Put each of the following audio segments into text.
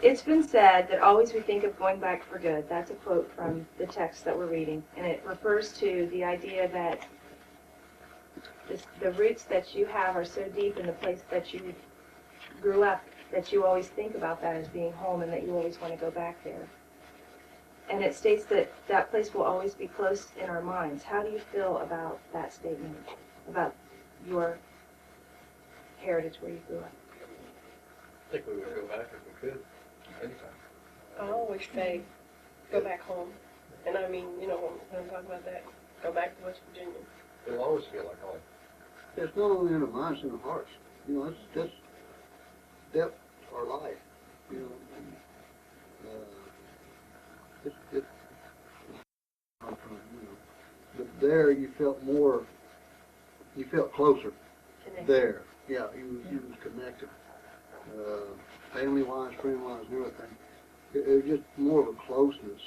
It's been said that always we think of going back for good. That's a quote from the text that we're reading. And it refers to the idea that the roots that you have are so deep in the place that you grew up that you always think about that as being home and that you always want to go back there. And it states that that place will always be close in our minds. How do you feel about that statement, about your heritage where you grew up? I think we would go back if we could, anytime. I always say, go back home. And I mean, you know, when I'm talking about that, go back to West Virginia. It'll always feel like home. It's not only in the minds and the hearts. You know, that's our life. You know, it's you know, but there you felt more. You felt closer. Connected. There, yeah, you was connected. Family-wise, friend-wise, and everything. It was just more of a closeness.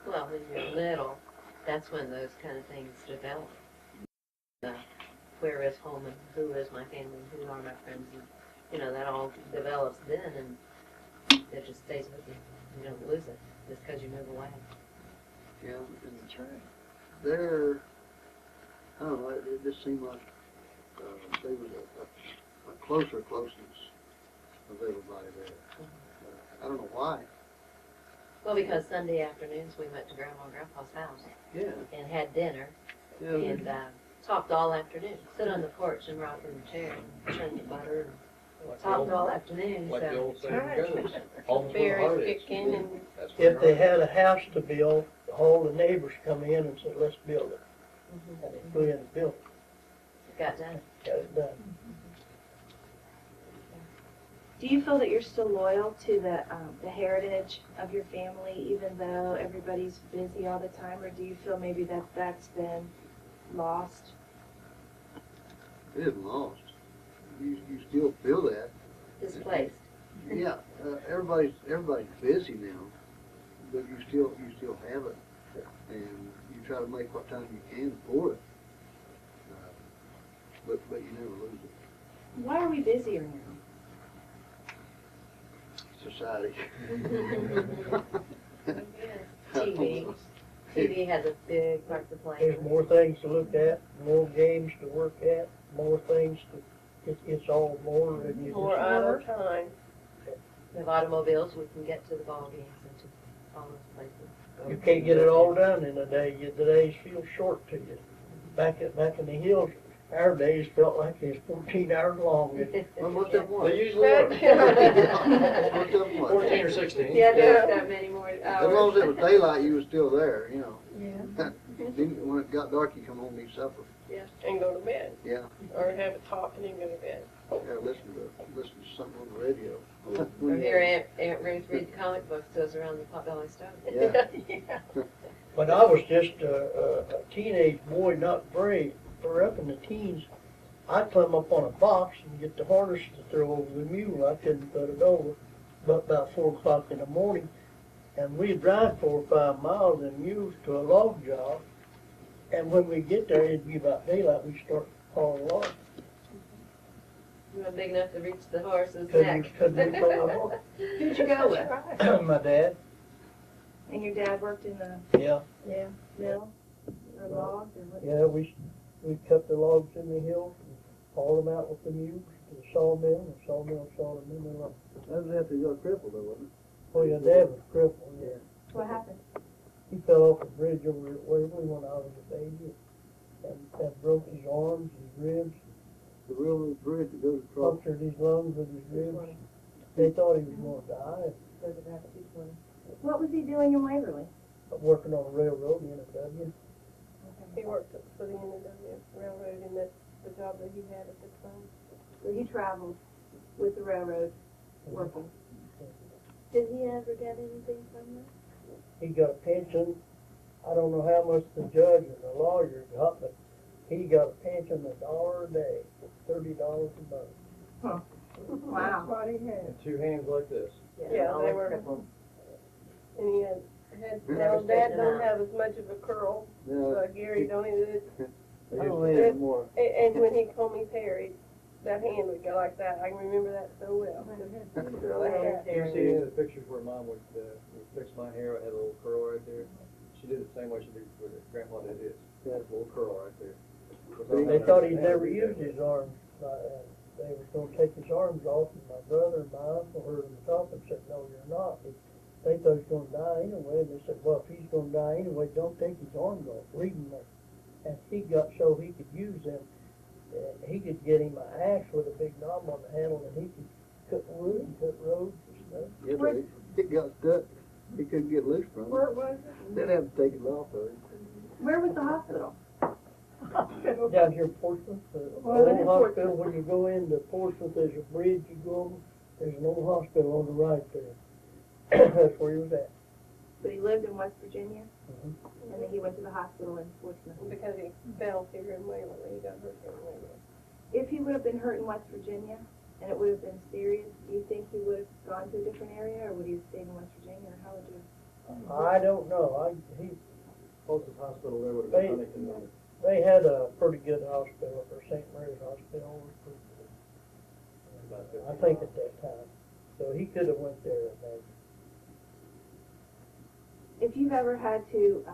Well, when you're little, that's when those kind of things develop. Where is home and who is my family, who are my friends, and you know, that all develops then, and it just stays with you. You don't lose it just because you move away. Yeah, and that's right. There, I don't know, it just seemed like there was a closer closeness of everybody there. I don't know why. Well, because Sunday afternoons we went to Grandma and Grandpa's house Yeah. and had dinner Yeah. and talked all afternoon. Sit on the porch and rock in the chair and churn the butter and talked all afternoon. Like the So old saying Right. goes, home's where the heart Berry is. picking and That's where If the they heart had a house to build, all the neighbors come in and said, let's build it. And they go in and built it, it got done. got it done. Do you feel that you're still loyal to the heritage of your family, even though everybody's busy all the time, or do you feel maybe that that's been lost? It isn't lost. You still feel that. Displaced. Yeah, everybody's busy now, but you still have it, and you try to make what time you can for it. But you never lose it. Why are we busier now? Society. TV. TV has a big part to play. There's more things to look at, more games to work at, more things it's all more than you more idle time. We have automobiles, we can get to the ball games and to all those places. You can't get it all done in a day. The days feel short to you. Back in the hills, our days felt like they was 14 hours long. Well, most of them was. They usually are. Most of them was. 14 or 16. Yeah, there's that many more As hours. long as it was daylight, you was still there, you know. Yeah. Then when it got dark, you come home and eat supper. Yeah. And go to bed. Yeah, Or have a talk and then go to bed. yeah, listen to something on the radio. Or hear Aunt Ruth read the comic books to us around the potbelly stove. Yeah. Yeah. When I was just a teenage boy, not brave, or up in the teens, I'd climb up on a box and get the harness to throw over the mule. I couldn't put it over. But about 4 o'clock in the morning, and we'd drive 4 or 5 miles in mules to a log job. And when we get there, it'd be about daylight. We'd start hauling logs. You weren't big enough to reach the horse's Couldn't neck. we pull a horse? Who'd you go with? Right. My dad. And your dad worked in the Yeah. mill or log or what? Yeah, we cut the logs in the hills and hauled them out with the mules to the sawmill, and the sawmill sawed them in the log. That was after you got crippled though, wasn't Oh, yeah, Dad was crippled, yeah. What happened? He fell off a bridge over at Waverly when I was a baby, and that broke his arms, his ribs, it? The railroad bridge that goes across. punctured his lungs with his ribs. They thought he was going to die, What was he doing in Waverly? working on a railroad in NW. He worked for the NW Railroad, and that's the job that he had at the time. So he traveled with the railroad working. Did he ever get anything from that? He got a pension. I don't know how much the judge and the lawyer got, but he got a pension $1 a day, $30 a month. Wow. That's what he had. And 2 hands like this. Yeah, all they the were- crippled. And he had Never now Dad straightened don't out. have as much of a curl, Yeah, Gary don't either. I don't need it anymore. And when he combed his hair, that hand would go like that. I can remember that so well. Go like that. You see in the pictures where Mom would fix my hair, I had a little curl right there. She did it the same way she did with her grandpa did his. She had a little curl right there. They thought he'd never used his arms. They were gonna take his arms off, and my brother and my uncle heard him talk and said, "No, you're not." They thought he was gonna die anyway, and they said, "Well, if he's gonna die anyway, don't take his arms off, leave him there." And he got so he could use them. He could get him an axe with a big knob on the handle, and he could cut wood and cut roads and stuff. Yeah, but it got stuck. He couldn't get loose from Where it. was it? They'd have to take it off of him. Where was the hospital? Down here in Portsmouth, the Well, in old Portsmouth. hospital, when you go into Portsmouth, there's a bridge you go over, there's an old hospital on the right there. That's where he was at. But he lived in West Virginia, Mhm. and then he went to the hospital in Portsmouth. Because he fell here in Waverly, he got hurt here in Waverly. If he would have been hurt in West Virginia, and it would have been serious, do you think he would have gone to a different area, or would he have stayed in West Virginia, or how would you? I don't know, Closest hospital there would have They- been Huntington. they had a pretty good hospital, their St. Mary's Hospital was pretty good. I think at that time, so he could have went there, maybe. If you've ever had to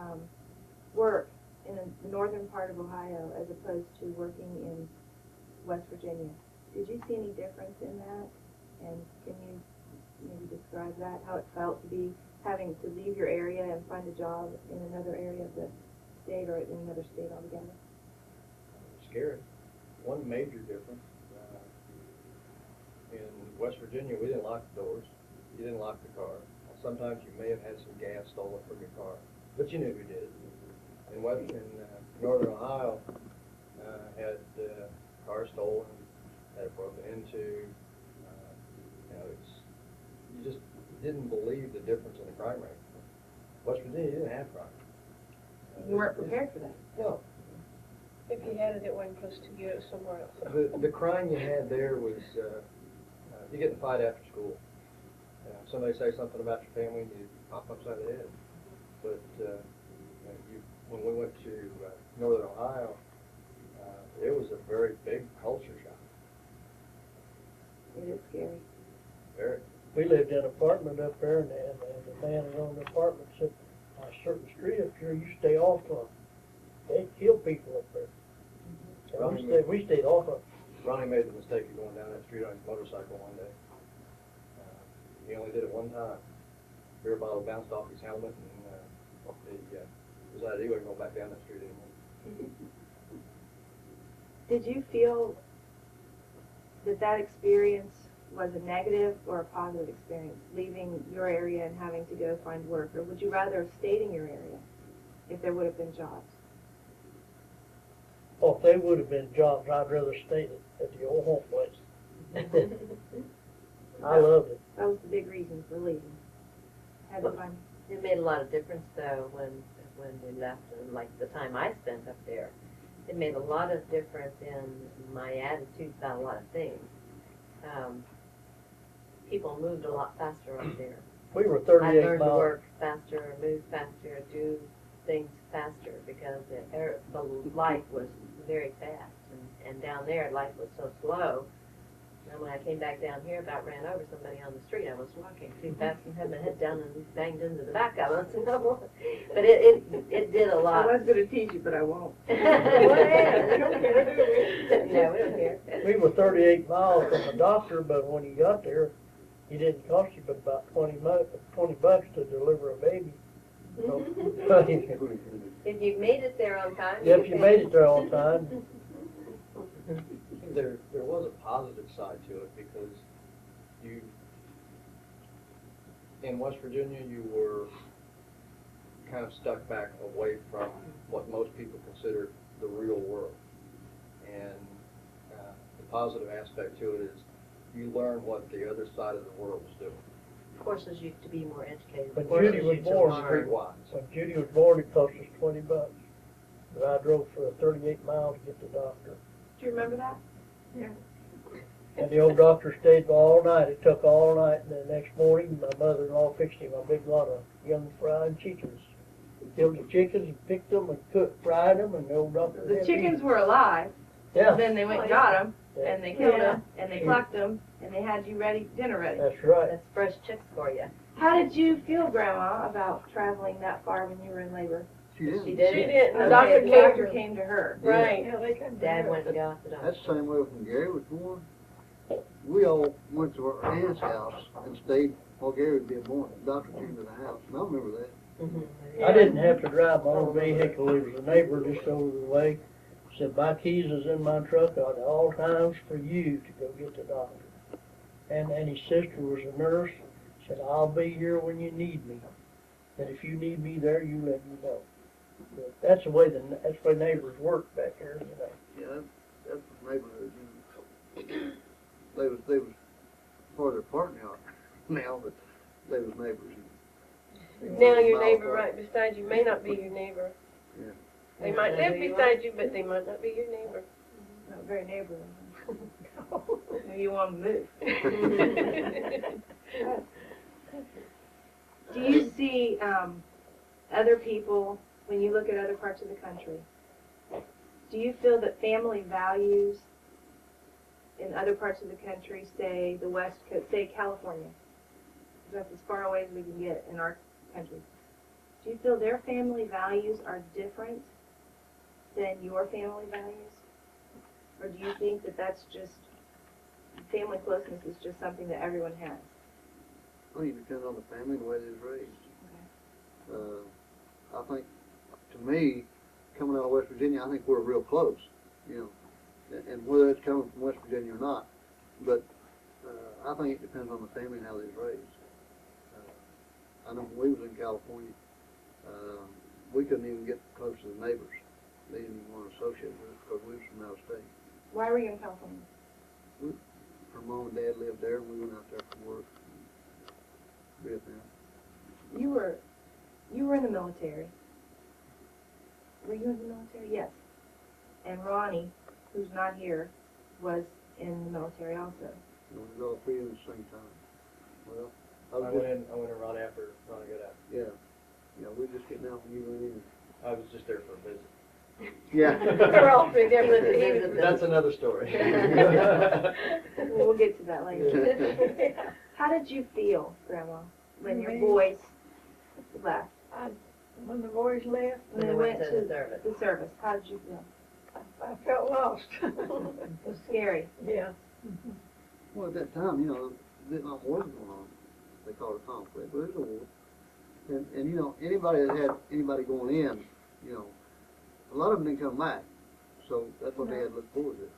work in the northern part of Ohio as opposed to working in West Virginia, did you see any difference in that? And can you maybe describe that, how it felt to be having to leave your area and find a job in another area of the state or in another state altogether? Scary. One major difference, in West Virginia, we didn't lock the doors. You didn't lock the car. Sometimes you may have had some gas stolen from your car, but you knew who did. In northern Ohio, had cars stolen, had it broken into. You just didn't believe the difference in the crime rate. West Virginia didn't have crime. You weren't prepared for that. No. If you had it, it wasn't because to get it somewhere else. The crime you had there was, you get in a fight after school. Somebody say something about your family and you pop upside the head. But when we went to northern Ohio, it was a very big culture shock. It is scary. Very. We lived in an apartment up there, and the man that owned the apartment said, on a certain street up here, you stay off of. They kill people up there. And we stayed off of. Ronnie made the mistake of going down that street on his motorcycle one day. He only did it one time. Beer bottle bounced off his helmet, and he decided he wouldn't go back down that street anymore. Did you feel that experience was a negative or a positive experience, leaving your area and having to go find work? Or would you rather have stayed in your area if there would have been jobs? Well, if they would have been jobs, I'd rather stay at the old home place. I loved it. That was the big reason for leaving. Had to find. It made a lot of difference though when we left, and like the time I spent up there. It made a lot of difference in my attitude about a lot of things. People moved a lot faster up there. We were I 38 learned to miles. work faster, move faster, do things faster because the life was very fast. And down there, life was so slow. And when I came back down here, about ran over somebody on the street. I was walking too fast and had my head down and banged into the back of us. But it did a lot. I was going to tease you, but I won't. No, we don't care. We were 38 miles from the doctor, but when you got there, he didn't cost you but about $20 to deliver a baby. So, If you made it there on time. if you made it there on time. There was a positive side to it because in West Virginia, you were kind of stuck back away from what most people consider the real world. And the positive aspect to it is you learn what the other side of the world was doing. Forces you to be more educated. When Forces Judy was you to born, learn. Streetwise. When Judy was born, it cost us $20. But I drove for 38 miles to get the doctor. Do you remember that? Yeah. And the old doctor stayed all night. It took all night. And the next morning, my mother-in-law fixed him a big lot of young fried chickens. He killed the chickens and picked them and fried them, and the old doctor The had chickens these. were alive. Yeah. Then they went and got them. and they killed them, and they plucked them, and they had you ready, dinner ready. That's right. That's fresh chicks for you. How did you feel, Grandma, about traveling that far when you were in labor? She didn't. She did. She didn't, the Okay, doctor the came, doctor came to her. right. Dad went and got the doctor. That's the same way when Gary was born. We all went to our aunt's house and stayed while Gary was being born. The doctor came to the house, and I remember that. I didn't have to drive my own vehicle. There was a neighbor just over the way. Said, my keys is in my truck at all times for you to go get the doctor. And his sister was a nurse. Said, I'll be here when you need me. And if you need me there, you let me know. But that's the way neighbors work back here, you know. Yeah, that's the neighborhood, you know. They was farther apart now, but they was neighbors. Now your neighbor right beside you may not be your neighbor. Yeah. They might live beside you, but they might not be your neighbor. Not very neighborly. Maybe you want to move. Do you see other people, when you look at other parts of the country, do you feel that family values in other parts of the country, say the West Coast, say California, that's as far away as we can get in our country, do you feel their family values are different than your family values? Or do you think that that's just, family closeness is just something that everyone has? I think it depends on the family and the way they was raised. I think, to me, coming out of West Virginia, I think we're real close, you know, and whether it's coming from West Virginia or not, but I think it depends on the family and how they was raised. I know when we was in California, we couldn't even get close to the neighbors. They didn't even want to associate with us because we was from out of state. Why were you in California? Her mom and dad lived there, and we went out there for work. With them. You were in the military. Were you in the military? Yes. And Ronnie, who's not here, was in the military also. And we was all three at the same time. Well, I went in right after Ronnie got out. Yeah, we were just getting out when you went in. I was just there for a visit. Yeah. We're all three there, but he was. That's another story. We'll get to that later. How did you feel, Grandma, when your boys left? When the boys left, When they went to the service, how did you feel? I felt lost. It was scary. Yeah. Well, at that time, Vietnam War was going on. They called it a conflict, but it was a war. And anybody that had anybody going in, a lot of them didn't come back. So that's what they had to look forward to.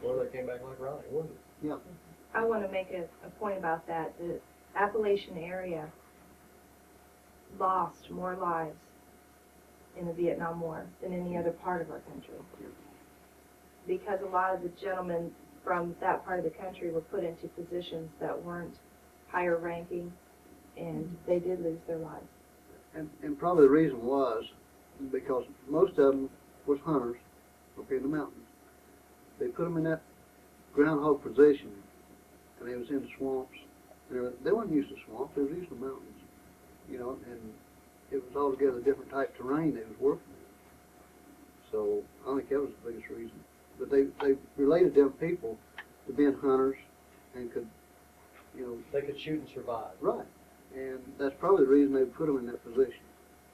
Well, they came back like Ronnie, wasn't it? Yeah. I want to make a point about that. The Appalachian area lost more lives in the Vietnam War than any other part of our country. Because a lot of the gentlemen from that part of the country were put into positions that weren't higher ranking, and they did lose their lives. And probably the reason was because most of them was hunters, in the mountains. They put them in that groundhog position, and they was in the swamps. They weren't used to swamps, they was used to mountains, and it was altogether different type of terrain they was working in. So I think that was the biggest reason. But they related them people to being hunters and could, They could shoot and survive. right. And that's probably the reason they put them in that position.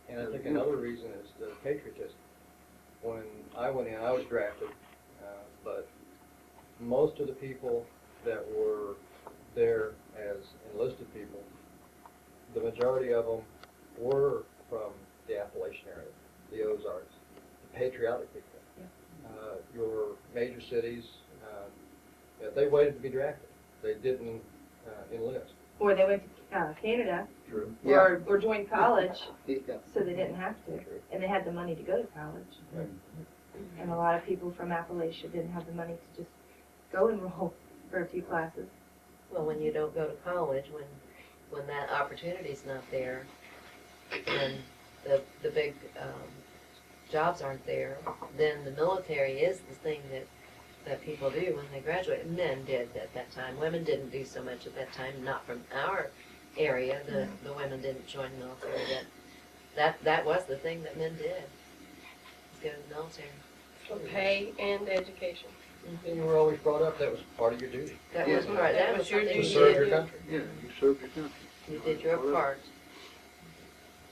And I think another reason is the patriotism. When I went in, I was drafted, but most of the people that were there as enlisted people, the majority of them were from the Appalachian area, the Ozarks, the patriotic people. Yeah. Your major cities, they waited to be drafted. They didn't enlist. Or they went to Canada, True. or joined college, Yeah. so they didn't have to, and they had the money to go to college. Right. And a lot of people from Appalachia didn't have the money to just go enroll for a few classes. Well, when you don't go to college, when that opportunity's not there, and the big jobs aren't there, then the military is the thing that people do when they graduate. Men did at that time. Women didn't do so much at that time, not from our area. The women didn't join the military yet. That was the thing that men did, was go to the military. For pay and education. And you were always brought up, that was part of your duty, That Yeah. was right, that That was was your something to duty. you serve your did. country. Yeah, you served your country. You did your part.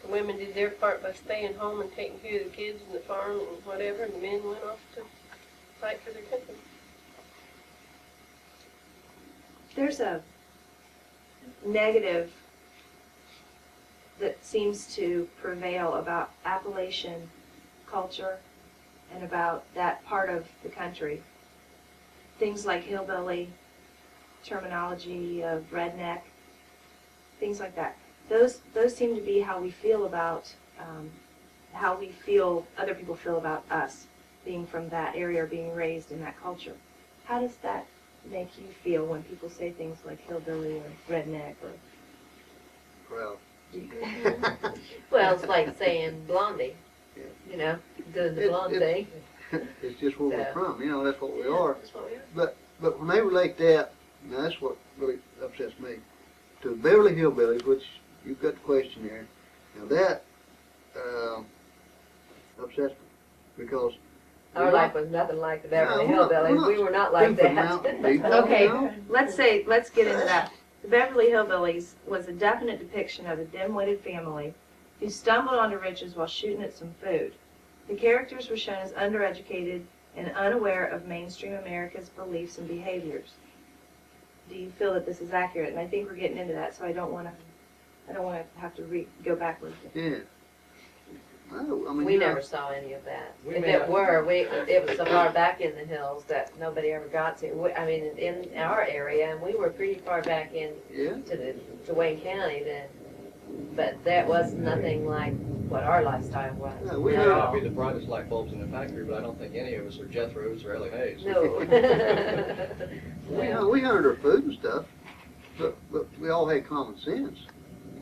The women did their part by staying home and taking care of the kids and the farm and whatever, and the men went off to fight for their country. There's a negative that seems to prevail about Appalachian culture and about that part of the country. Things like hillbilly, terminology of redneck, things like that. Those seem to be how we feel about, how we feel, other people feel about us being from that area or being raised in that culture. How does that make you feel when people say things like hillbilly or redneck or Proud. Well, it's like saying Blondie, Yeah. you know, doing the It- blonde it- thing. It's just where we're Yeah. from, you know, that's what we are. That's what we are. But when they relate that, now that's what really upsets me, to the Beverly Hillbillies, which you've got the question there, now that upsets me, because Our life was nothing like the Beverly No, we're Hillbillies. not We were not like stupid that. mountain people, Okay. you know? let's get into that. The Beverly Hillbillies was a definite depiction of a dim-witted family who stumbled onto riches while shooting at some food. The characters were shown as undereducated and unaware of mainstream America's beliefs and behaviors. Do you feel that this is accurate? And I think we're getting into that, so I don't want to have to go backwards. Yeah. No, I mean, We you know, never saw any of that. We If may it not- were, it was so far back in the hills that nobody ever got to. I mean, in our area, and we were pretty far back in Yeah, to Wayne County then. But that was nothing like what our lifestyle was. No, we We may at not all. be the brightest light bulbs in the factory, but I don't think any of us are Jethro's or Ellie Mae's. No. we hunted our food and stuff, but we all had common sense.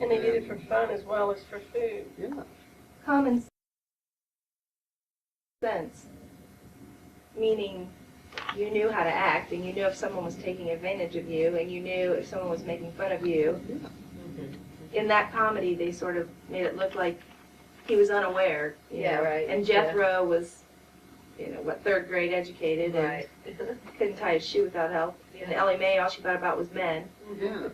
And they did it for fun as well as for food. Yeah. Common sense, meaning you knew how to act, and you knew if someone was taking advantage of you, and you knew if someone was making fun of you. In that comedy, they sort of made it look like he was unaware. You Yeah, know? right, And Jethro was, third grade educated Right. and couldn't tie his shoe without help. And Ellie Mae, all she thought about was men. Yeah.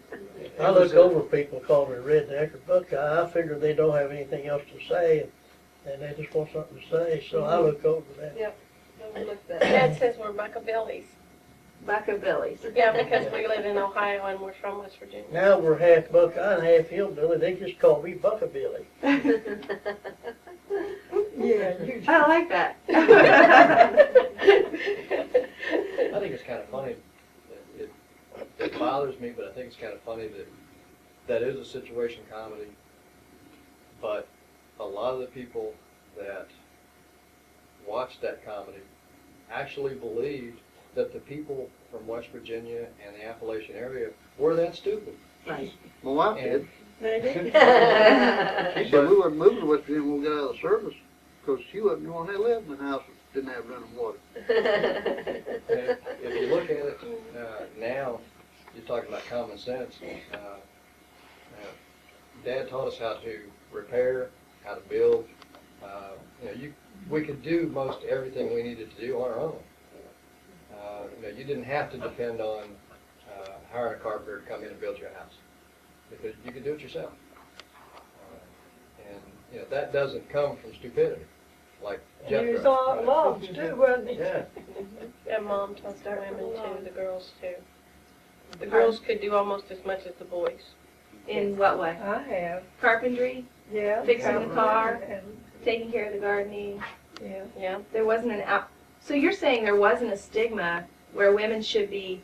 I look over people calling me redneck or buckeye. I figure they don't have anything else to say, and they just want something to say, so I look over that. Dad says we're buckabillies. Buckabillies. Yeah, because we live in Ohio and we're from West Virginia. Now we're half buckeye and half hillbilly. They just call me buckabilly. Yeah, you I like that. I think it's kind of funny. It bothers me, but I think it's kind of funny that is a situation comedy. But a lot of the people that watched that comedy actually believed that the people from West Virginia and the Appalachian area were that stupid. Right. My wife did. And they did. She said we wasn't moving to West Virginia when we got out of the service, because she wasn't the one that lived in the house that didn't have running water. And if you look at it now, you're talking about common sense. Dad taught us how to repair, how to build. We could do most everything we needed to do on our own. You didn't have to depend on hiring a carpenter to come in and build your house, because you could do it yourself. And that doesn't come from stupidity, like He was Jethro. all lost too, wasn't he? Yeah. And Mom taught the women too, the girls too. The girls could do almost as much as the boys. In what way? I have, Carpentry, yeah. Fixing the car. And, taking care of the gardening. yeah. Yeah. There wasn't so you're saying there wasn't a stigma where women should be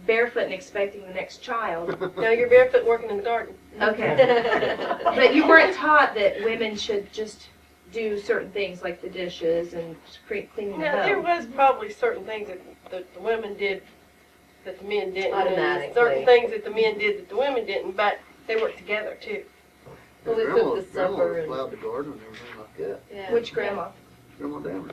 barefoot and expecting the next child. Now you're barefoot working in the garden. Okay. But you weren't taught that women should just do certain things like the dishes and cleaning the Now there home. was probably certain things that the women did that the men didn't. And Automatically. certain things that the men did that the women didn't, but they worked together too. Well, we Grandma- cooked the supper and- Grandma plowed the garden and everything like that. Yeah. Which grandma? Grandma Damron.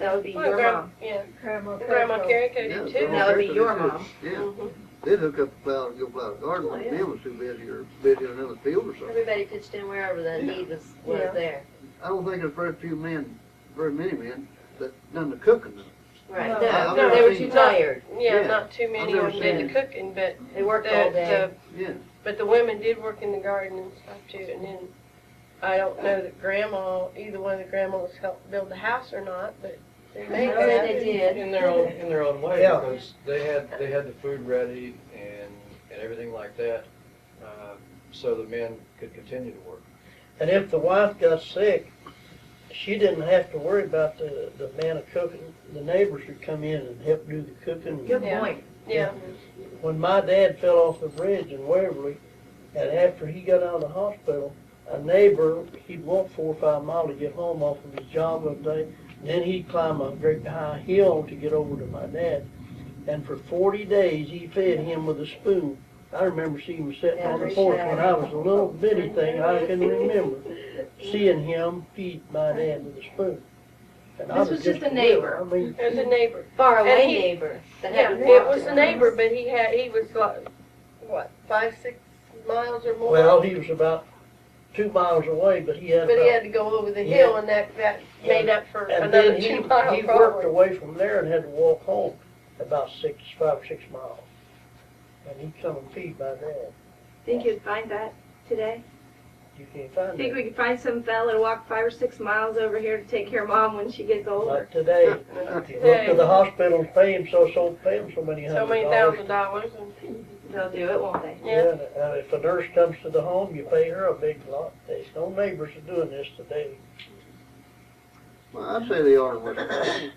That would be Well, your mom. Yeah. Grandma. Grandma Petro. Carrico Yeah, did too. Grandma That would be Petro your did too. mom. Yeah. Mhm. They'd hook up the plow and go plow the garden. Oh, yeah. Them was too busy or busy in another field or something. Everybody pitched in wherever the Yeah. need was Yeah. there. I don't think there's very many men that done the cooking though. Right, No, no, no, they were I've too seen- tired. Yeah, Yeah. not too many I've of them never did the seen cooking, but They worked all day. Yeah. but the women did work in the garden and stuff too. And then I don't know that either one of the grandmas helped build the house or not, but they made Oh, that. they did. In their own way, Yeah. because they had the food ready and everything like that, so the men could continue to work. And if the wife got sick, she didn't have to worry about the man of cooking. The neighbors would come in and help do the cooking. Good Yeah. point. Yeah. When my dad fell off the bridge in Waverly, and after he got out of the hospital, a neighbor, he'd walk 4 or 5 miles to get home off of his job one day, and then he'd climb a great high hill to get over to my dad. And for 40 days, he fed him with a spoon. I remember seeing him sitting on the porch when I was a little bitty thing. I can remember seeing him feed my dad with a spoon. And I This was just a little. neighbor. I mean, There's a neighbor. Far away And he- neighbor that Yeah, had to it walk was to a the neighbor, house. but he was like, what, 5-6 miles or more? well, he was about 2 miles away, but he had But he about, had to go over the Yeah. hill, and that Yeah. made up for and another then 2 he miles worked probably. away from there and had to walk home about 5 or 6 miles. And he'd come and feed my dad. Think you'd find that today? You can't find Think that. we could find some fella to walk 5 or 6 miles over here to take care of mom when she gets older? Not today. Look to the hospitals, pay him so many So many $100. $1,000s, and They'll do it, won't they? yeah. If a nurse comes to the home, you pay her a big lot. There's no neighbors are doing this today. Well, I'd say they are in West Virginia.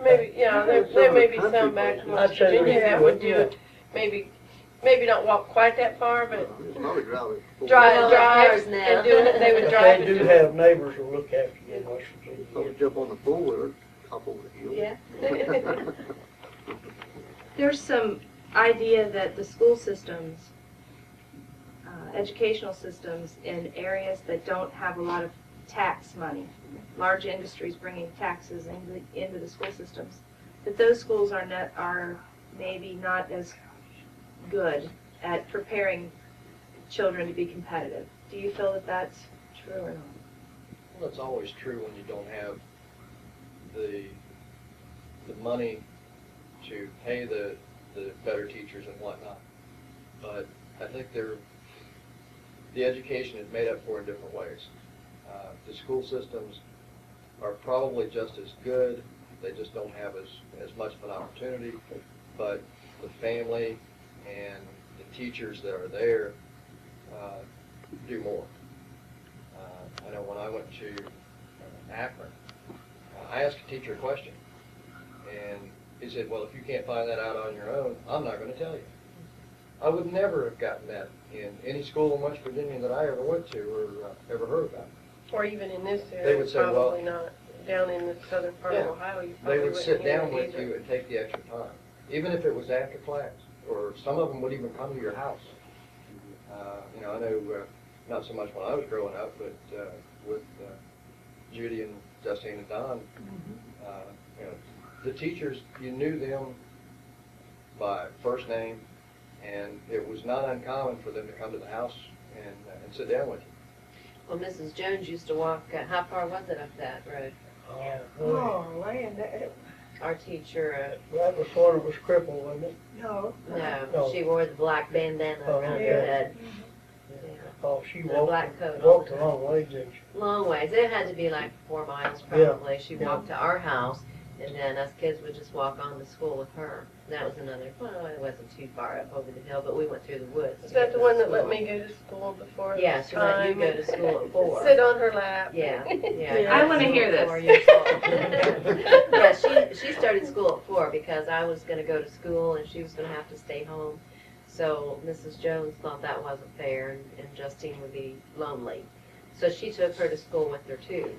Maybe, yeah, there may be some back in I'd West say Virginia that would do yeah. it. Maybe not walk quite that far, but It's probably driving. Well, drive cars and now. do it. They would But drive they it do to have neighbors who look after you in West Virginia. Probably jump on the four-wheeler, hop over the hill. Yeah. There's some idea that the school systems, educational systems in areas that don't have a lot of tax money, large industries bringing taxes into the school systems, that those schools are maybe not as good at preparing children to be competitive. Do you feel that that's true or not? Well, that's always true when you don't have the money to pay the better teachers and whatnot. But I think the education is made up for in different ways. The school systems are probably just as good. They just don't have as much of an opportunity. But the family and the teachers that are there do more. I know when I went to Akron, I asked a teacher a question, and he said, well, if you can't find that out on your own, I'm not going to tell you. I would never have gotten that in any school in West Virginia that I ever went to or ever heard about. Or even in this They area, would say, well- probably not. Down in the southern part Yeah. of Ohio, you They probably would wouldn't sit hear down it with either. you and take the extra time, even if it was after class, or some of them would even come to your house. I know, not so much when I was growing up, but with Judy and Justine and Don, the teachers, you knew them by first name, and it was not uncommon for them to come to the house and sit down with you. Well, Mrs. Jones used to walk, how far was it up that road? Oh, land, that, Our teacher, That was one that was crippled, wasn't it? no. No. she wore the black bandana Oh, around yeah. her head. Oh, she The walked, black coat all walked the a time. long way, didn't she? Long ways. It had to be like 4 miles Yeah. probably. She walked to our house, and then us kids would just walk on to school with her. That was another, well, it wasn't too far up over the hill, but we went through the woods. Is to that get the to one that let school. me go to school before it Yeah, was she let you time go and to school at 4. sit on her lap? Yeah, Yeah. I wanna hear this. 4 years old. Yeah, she started school at 4 because I was gonna go to school and she was gonna have to stay home. So Mrs. Jones thought that wasn't fair and Justine would be lonely. So she took her to school with her too.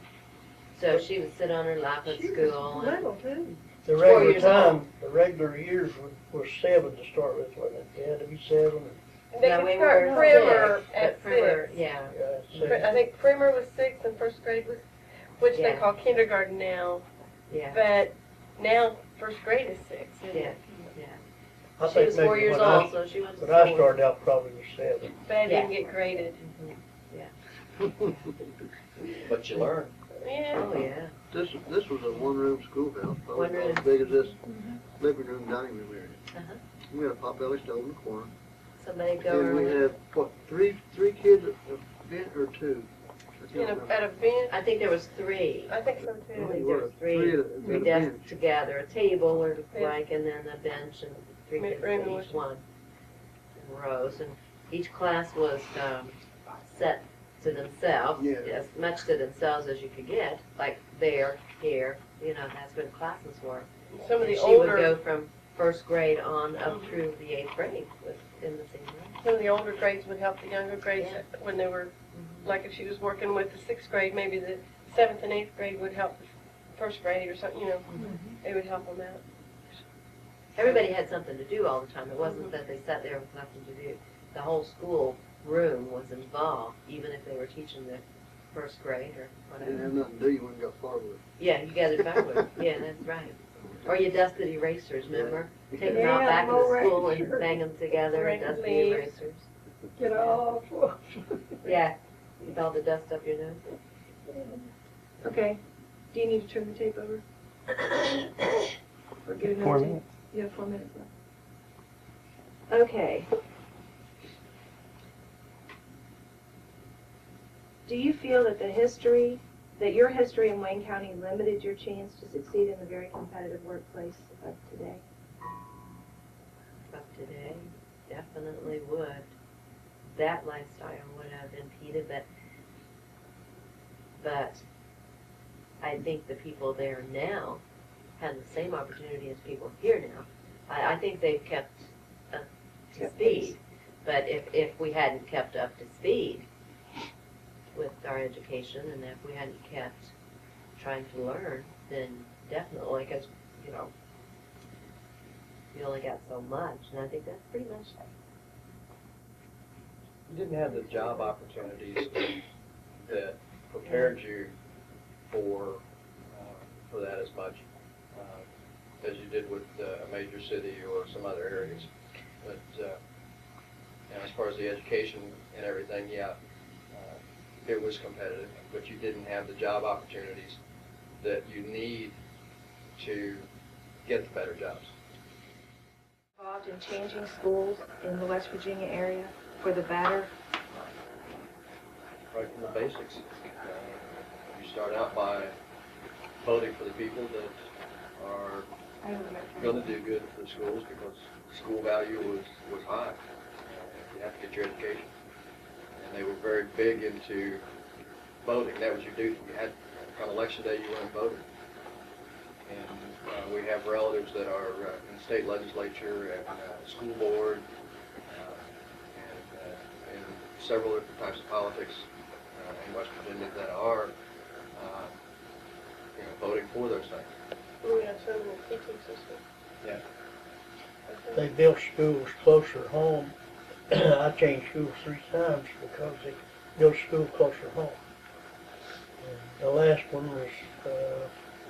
So she would sit on her lap at She school was and little too. The 4 regular years time, old. the regular years was 7 to start with, wasn't it? They had to be 7. They Yeah, could we start were primer six, at but primer, 6. yeah. I think primer was 6 and first grade was, which they Yeah. call kindergarten now. Yeah, But now first grade is 6. isn't yeah, it? yeah. I She think was 4 maybe years when I- old, so she went to When I school. started out, probably was 7. But it Yeah. didn't get graded. But you learn. Yeah. Oh, yeah. This was a one-room schoolhouse, probably One room. about as big as this living room, dining room area. Uh-huh. We had a potbelly stove in the corner. Somebody go And we early. had, what, three kids at a bench or two? I can't remember. At a bench, I think there was three. I think so I too. think you there were. was three Three at a desks bench. together, a table or Yeah. like, and then a bench and three Ma- kids room at was- each one. In rows, and each class was set to themselves, Yeah. as much to themselves as you could get, like there, here, that's where the classes were. Some of And the she would go older, from first grade on up through the 8th grade in the same room. some of the older grades would help the younger grades Yeah. when they were, like if she was working with the 6th grade, maybe the 7th and 8th grade would help the first grade or something, they would help them out. Everybody had something to do all the time. It wasn't that they sat there with nothing to do. The whole school room was involved, even if they were teaching the first grade or Didn't whatever. have nothing to do, you wouldn't go far with it. Yeah, you gathered firewood. Yeah, that's right. Or you dusted erasers, remember? Take them out Yeah, back in the more school and erasers. bang them together and Rake dust the leaves. erasers. Get all close. Yeah, with all the dust up your nose. Okay, do you need to turn the tape over? Or get another 4 tape? minutes. You have 4 minutes left. Okay. Do you feel that that your history in Wayne County limited your chance to succeed in the very competitive workplace of today? Of today, definitely would. That lifestyle would have impeded, but I think the people there now have the same opportunity as people here now. I think they've kept up to Kept speed, pace. but if we hadn't kept up to speed with our education, and if we hadn't kept trying to learn, then definitely, because, you only got so much, and I think that's pretty much You didn't have the job opportunities that prepared you for that as much as you did with a major city or some other areas. But as far as the education and everything, it was competitive, but you didn't have the job opportunities that you need to get the better jobs. Involved in changing schools in the West Virginia area for the better? Right from the basics. You start out by voting for the people that are going to do good for the schools because school value was high. You have to get your education. And they were very big into voting. That was your duty. You had, on election day, you went and voted. And we have relatives that are in the state legislature and school board and several different types of politics in West Virginia that are voting for those things. We have some in the teaching system. Yeah. They built schools closer to home. I changed schools 3 times because they built a school closer to home. And the last one was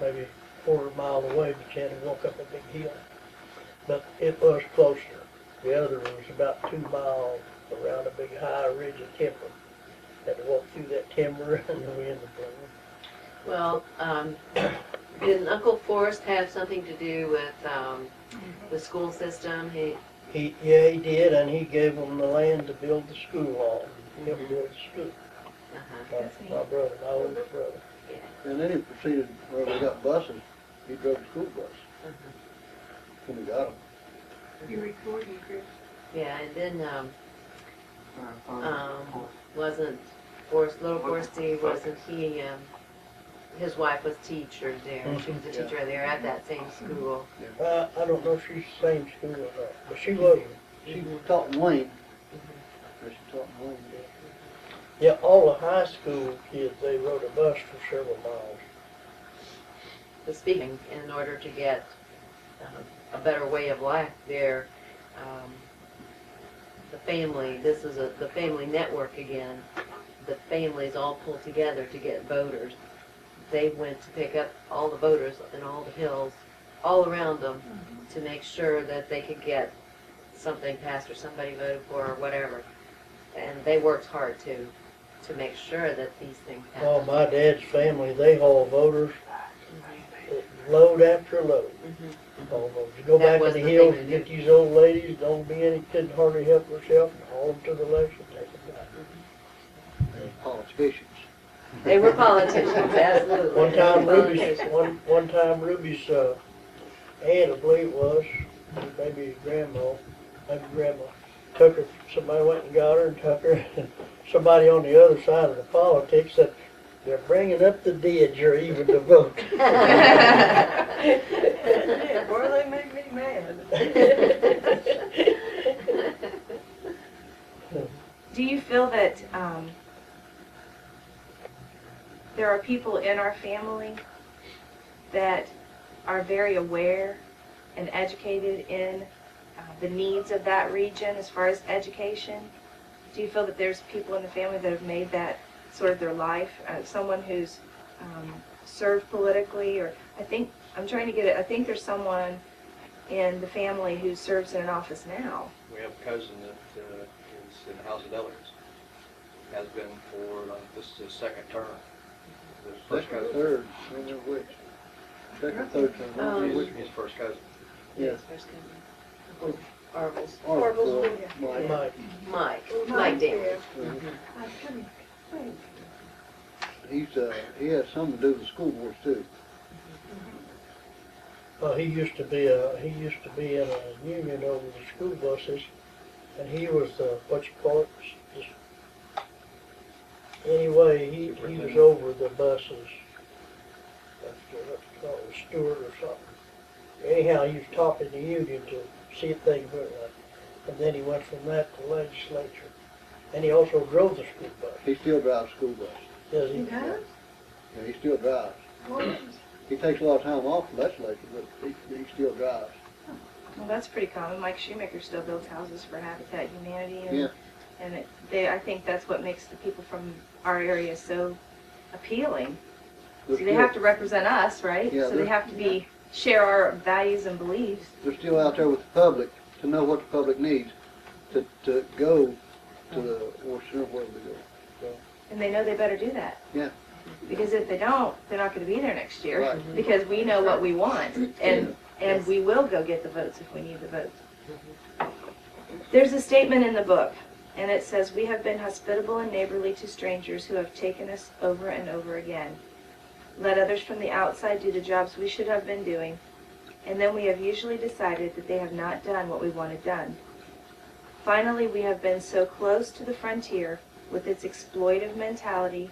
maybe a quarter mile away, but you had to walk up a big hill. But it was closer. The other one was about 2 miles around a big high ridge of timber. Had to walk through that timber and the wind was blowing. Well, didn't Uncle Forrest have something to do with the school system? He did, and he gave them the land to build the school on. He helped build the school. My brother, my oldest brother. And then he proceeded, where we got buses, he drove the school bus. When we got them. You're recording, Chris. Yeah, and then wasn't little Forsty, wasn't he? His wife was teacher there. She was a teacher there at that same school. I don't know if she's the same school or not, but she was. She taught in Wayne. She taught in Wayne, Yeah, all the high school kids, they rode a bus for several miles. The speaking in order to get a better way of life there. The family, this is the family network again. The families all pulled together to get voters. They went to pick up all the voters in all the hills, all around them, to make sure that they could get something passed or somebody voted for or whatever. And they worked hard to make sure that these things Oh, happened. my dad's family, they haul voters load after load. Almost. You go That back was in the the hills thing and to get these old ladies, don't be any, couldn't hardly help herself, and haul them to the election, take them back. They're politicians. They were politicians, absolutely. One time They were Ruby's, politicians. one time Ruby's, aunt, I believe it was, maybe his grandma, took her, somebody went and got her and took her, and somebody on the other side of the politics said, they're bringing up the dead, you're even to vote. Yeah, boy, they make me mad. Do you feel that there are people in our family that are very aware and educated in the needs of that region as far as education? Do you feel that there's people in the family that have made that sort of their life? Someone who's served politically, or I think there's someone in the family who serves in an office now. We have a cousin that is in the House of Delegates. Has been for, this is his second term. His first Second, cousin. third, I don't know which. Second, third term, I don't know which His one. first cousin. Yeah. Orville's. Orville, Mike. Mike Damron. He has something to do with the school boards too. He used to be in a union over the school buses, and he was what you call it, just, anyway, he was over the buses. What's it called, a steward or something. Anyhow, he was talking to the union to see if they could, and then he went from that to legislature. And he also drove the school bus. He still drives school bus. Does he? Yeah, he still drives. He takes a lot of time off the legislature, but he still drives. Well, that's pretty common. Mike Shoemaker still builds houses for Habitat Humanity, and, Yeah. and I think that's what makes the people from our area so appealing. They're See, they have to represent us, right? Yeah, So they have to share our values and beliefs. They're still out there with the public to know what the public needs, to go to the war center, wherever they go. And they know they better do that. Yeah. Because if they don't, they're not going to be there next year. Right. Because we know what we want, and we will go get the votes if we need the votes. There's a statement in the book, and it says, "We have been hospitable and neighborly to strangers who have taken us over and over again. Let others from the outside do the jobs we should have been doing, and then we have usually decided that they have not done what we wanted done. Finally, we have been so close to the frontier with its exploitive mentality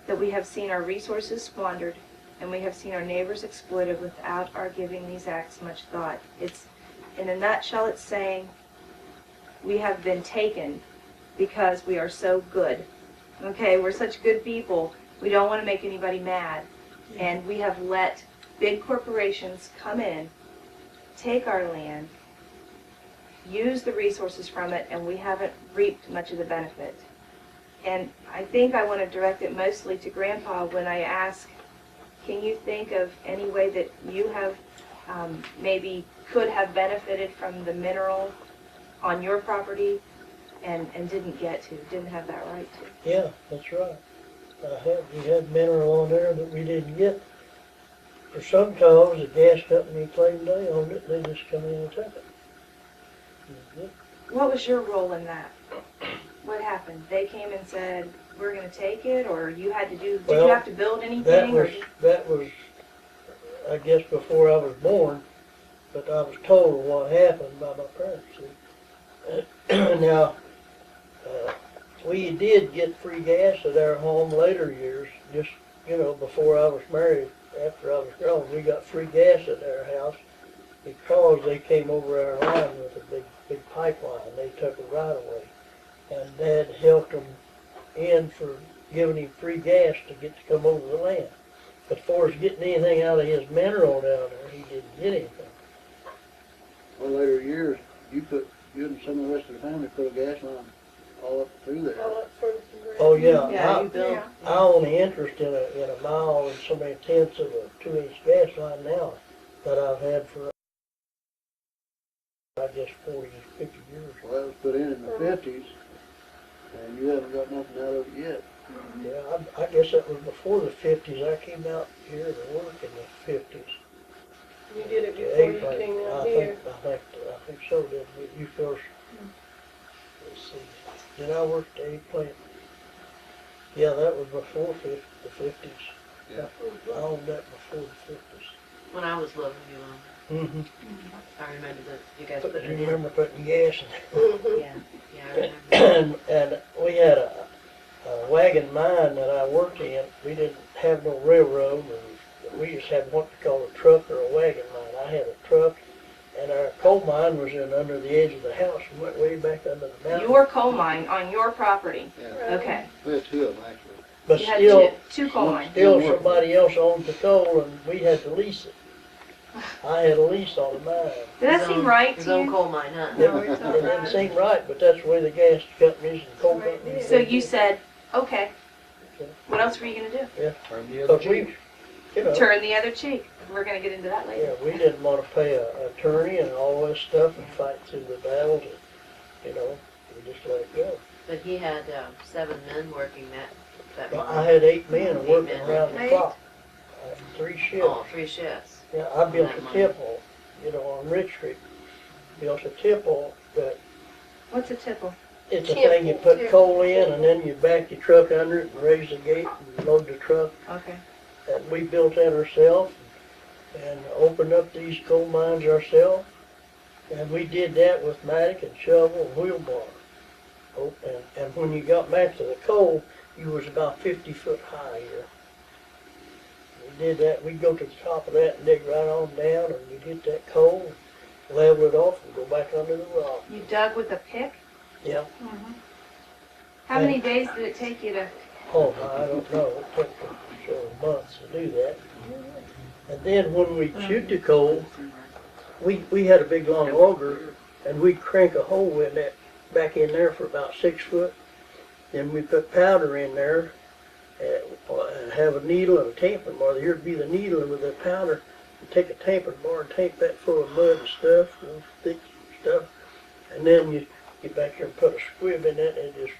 that we have seen our resources squandered, and we have seen our neighbors exploited without our giving these acts much thought." It's, in a nutshell, it's saying we have been taken because we are so good. Okay, we're such good people, we don't want to make anybody mad, and we have let big corporations come in, take our land, use the resources from it, and we haven't reaped much of the benefit. And I think I want to direct it mostly to Grandpa when I ask, can you think of any way that you have maybe could have benefited from the mineral on your property and didn't get to, didn't have that right to? Yeah, that's right. We had mineral on there that we didn't get. For some cause, the gas company claimed they owned it, they just come in and took it. What was your role in that? What happened? They came and said, we're going to take it, or you had to do, did Well, you have to build anything? That was, I guess, before I was born, but I was told what happened by my parents. Now, we did get free gas at our home later years, just, before I was married. After I was grown, we got free gas at our house because they came over our line with a big pipeline. They took it right away. And Dad helped them in for giving him free gas to get to come over the land. But as far as getting anything out of his mineral down there, he didn't get anything. Well, later years, you and some of the rest of the family put a gas line all up through there. Oh yeah, Yeah, you built. I own the interest in a mile and so many tenths of a 2-inch gas line now that I've had for, I guess, 40 to 50 years. Well, that was put in the 50s, and you haven't got nothing out of it yet. Yeah, I guess that was before the 50s. I came out here to work in the 50s. You did it The before you eggplant, came out I here. think so, did you first? Let's see, did I work the eggplant? Yeah, that was before the fifties. Yeah. I owned that before the fifties. When I was little, you know, Mm-hmm. I remember that you guys But put you it in. remember putting gas in it? Mhm. Yeah, yeah, I remember. And we had a wagon mine that I worked in. We didn't have no railroad, and we just had what we call a truck or a wagon mine. I had a truck, and our coal mine was in under the edge of the house and went way back under the mountain. Your coal mine on your property. Yeah, Okay. we had two of them actually. But You had still, two coal mines. still somebody else owned the coal, and we had to lease it. I had a lease on the mine. Does that His seem own- right His to own you? coal mine, huh? No, it's not It didn't right. seem right, but that's the way the gas companies and coal That's right, companies. So did you it. said, okay, what else were you gonna do? Turn the other But we, cheek. you know, Turn the other cheek. We're gonna get into that later. yeah, we didn't want to pay an attorney and all this stuff and fight through the battles. And, you know, we just let it go. But he had 7 men working that Well, mine. I had 8 men 8 working men. around the 8? clock. I had 3 shifts. Oh, 3 shifts. Yeah, I built that a mine. tipple, you know, on Rich Street. Built a tipple that What's a tipple? it's a thing you put coal in and then you back your truck under it and raise the gate and load the truck. Okay. And we built that ourselves and opened up these coal mines ourselves. And we did that with mattock and shovel and wheelbarrow. Oh, and when you got back to the coal, you was about 50 foot high here. We did that, we'd go to the top of that and dig right on down and we'd hit that coal, level it off and go back under the rock. You dug with a pick? Yeah. How many days did it take you to? Oh, I don't know, it took several months to do that. And then when we shoot the coal, we had a big long auger and we'd crank a hole in that, back in there for about 6 foot. Then we put powder in there and have a needle and a tampon bar. Here'd be the needle with the powder. You take a tampon bar and tape that full of mud and stuff, you know, thick stuff. And then you get back here and put a squib in it and just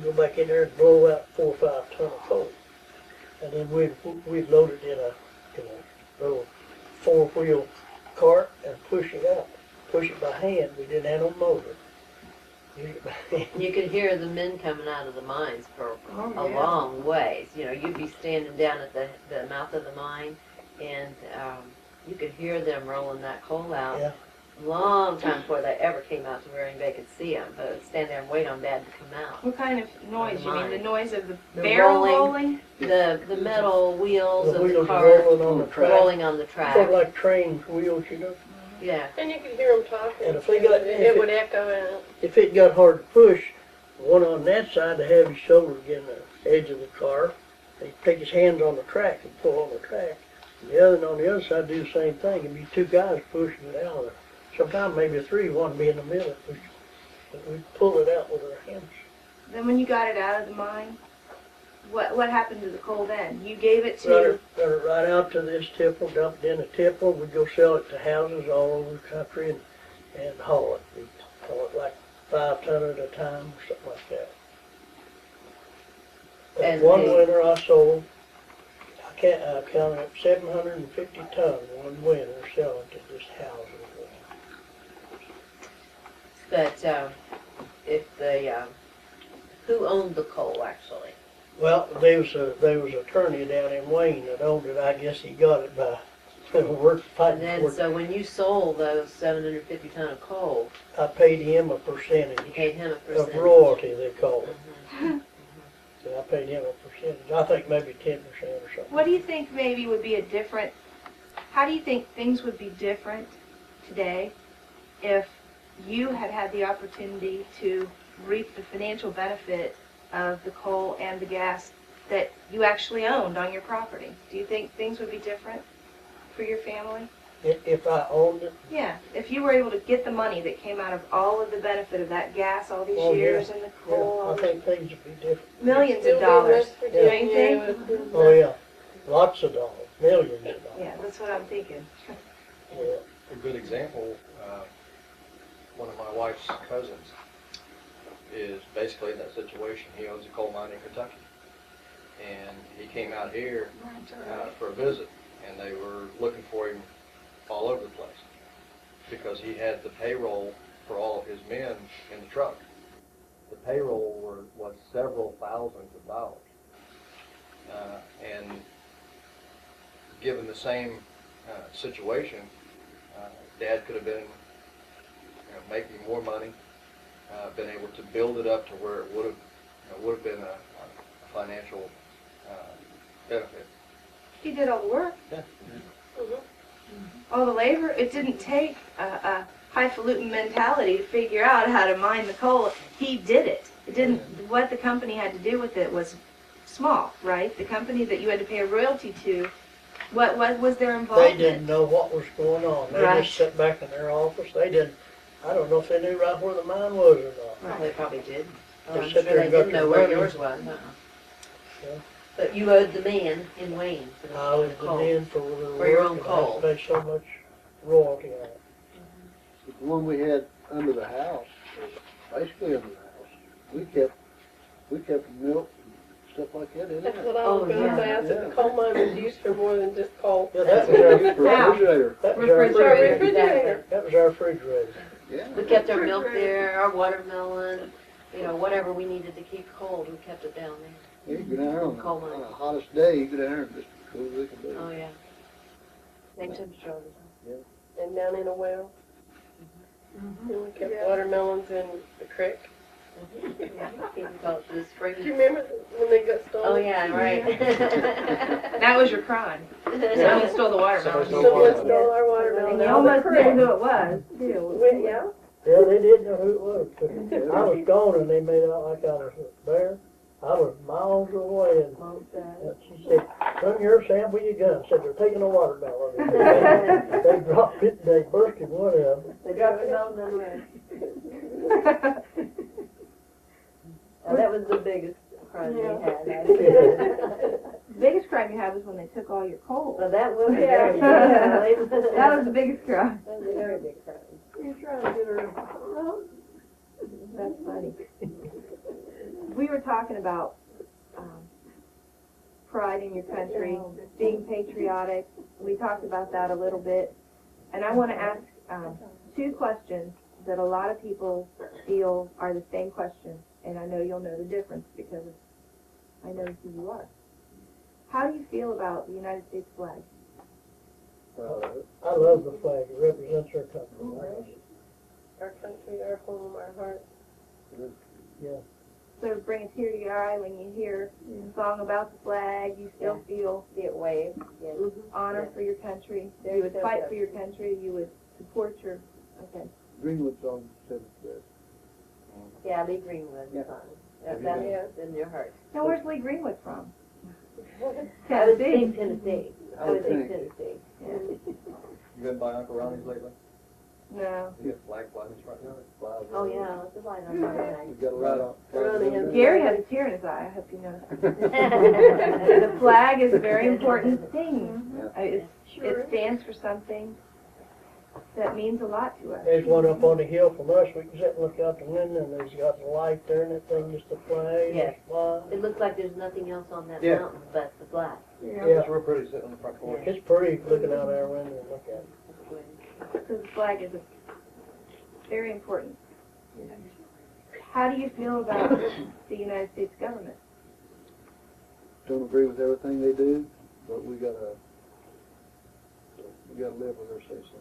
go back in there and blow out 4 or 5 ton of coal. And then we'd load it in a little 4-wheel cart and push it out. Push it by hand. We didn't have no motor. Use it by hand. You could hear the men coming out of the mines for Oh, a yeah. long ways. You know, you'd be standing down at the mouth of the mine, and you could hear them rolling that coal out. Yeah. Long time before they ever came out to where anybody could see them, but they'd stand there and wait on Dad to come out. What kind of noise? You mean the noise of the The barrel rolling. rolling? The metal wheels The of the wheels car rolling on the track. rolling on the Sort of track. like train wheels, you know. Yeah. And you could hear them talking. And if they got- it would echo out. If it got hard to push, one on that side to have his shoulder against the edge of the car, he'd take his hands on the track and pull on the track. And the other on the other side do the same thing. It'd be 2 guys pushing it out of there. Sometimes maybe 3, one be in the middle. We'd pull it out with our hands. Then when you got it out of the mine, what happened to the coal then? You gave it Run to. it right out to this tipple, dump it in a tipple. We'd go sell it to houses all over the country and haul it. We'd haul it like 5 ton at a time or something like that. And One the- winter I sold, I counted up 750 tons one winter selling to just houses. But if the who owned the coal actually? Well, there was an attorney down in Wayne that owned it. I guess he got it by work And fighting then, for it. so when you sold those 750 ton of coal, I paid him a percentage you paid him a of percentage. royalty, they call it. Mhm. So I paid him a percentage. I think maybe 10% or something. What do you think maybe would be a different? How do you think things would be different today if you had had the opportunity to reap the financial benefit of the coal and the gas that you actually owned on your property? Do you think things would be different for your family? If I owned it, Yeah, if you were able to get the money that came out of all of the benefit of that gas all these Oh, yeah. years and the coal, yeah, all I the think things would be different. millions Still of be dollars. West Don't you Virginia think? with- Oh, yeah. Lots of dollars, millions of dollars. Yeah, that's what I'm thinking. Yeah. A good example, one of my wife's cousins is basically in that situation. He owns a coal mine in Kentucky. And he came out here for a visit, and they were looking for him all over the place because he had the payroll for all of his men in the truck. The payroll was several thousands of dollars. And given the same situation, Dad could have been making more money, been able to build it up to where it would have been a financial benefit. He did all the work. Yeah. All the labor. It didn't take a highfalutin mentality to figure out how to mine the coal. He did it. It didn't. What the company had to do with it was small, right? The company that you had to pay a royalty to. What was their involvement? They didn't know what was going on. They Right. just sat back in their office. They didn't. I don't know if they knew right where the mine was or not. Well, they probably did. Oh, They I'm sit sure there they and got didn't know their where money. yours was. Yeah. But you owed the man in Wayne for the I was coal. the in for the For your work, own and I had coal. to pay so much royalty on it. The one we had under the house, basically under the house, we kept milk and stuff like that in That's there. what I was Oh, gonna yeah. say, I said the coal mine was used for more than just coal. Yeah, That's that was what we our, used for refrigerator. that was our Refrigerator. refrigerator. That was our refrigerator. Yeah. We kept our milk there, our watermelon, whatever we needed to keep cold, we kept it down there. Yeah, you go down there Coal on mine. the hottest day, you go down there and just as cool as it can be. Oh, yeah. Same temperature all the time. And down in a well. And we kept watermelons in the creek. Yeah, you call it the spring. Do you remember when they got stolen? Oh, yeah, right. That was your crime. Someone stole the watermelon. Somebody Someone stole our watermelon. And you out of the almost creek. knew who it was, too. Yeah. Yeah, they didn't know who it was. I was gone and they made out like I was there. I was miles away and she said, "Come here, Sam, with your gun." Said, "They're taking a watermelon." They dropped it, they bursted one of them. They dropped it on the way. That was the biggest crime we had. The biggest crime you had was when they took all your coal. Well, that was Yeah. very That was the biggest crime. That was a very big crime. You're trying to get her. That's funny. We were talking about pride in your country, being patriotic. We talked about that a little bit. And I want to ask two questions that a lot of people feel are the same question. And I know you'll know the difference because I know who you are. How do you feel about the United States flag? I love the flag. It represents our country. Our country, our home, our heart. So bring a tear to your eye when you hear a song about the flag. You still feel Get waved. Yes. honor for your country. You would fight for your country. You would support your. Okay. Greenwood song said that. Yeah, Lee Greenwood. Yeah. That's in your heart. Now, where's Lee Greenwood from? I would think Tennessee. I would think Tennessee. You been by Uncle Ronnie's lately? No. See a flag flying in his front yard? Oh, yeah, it's a line on my We got a right on. Ronnie Gary has a tear in his eye. I hope you know. The flag is a very important thing. It stands for something that means a lot to us. There's one up on the hill from us. We can sit and look out the window and there's got the light there and that thing just a flag. Yes. Fly. It looks like there's nothing else on that Yeah. mountain but the flag. Yeah. It's real pretty sitting on the front porch. It's pretty looking out our window and look at it. Because the flag is very important. How do you feel about the United States government? Don't agree with everything they do, but we gotta live with their say-so.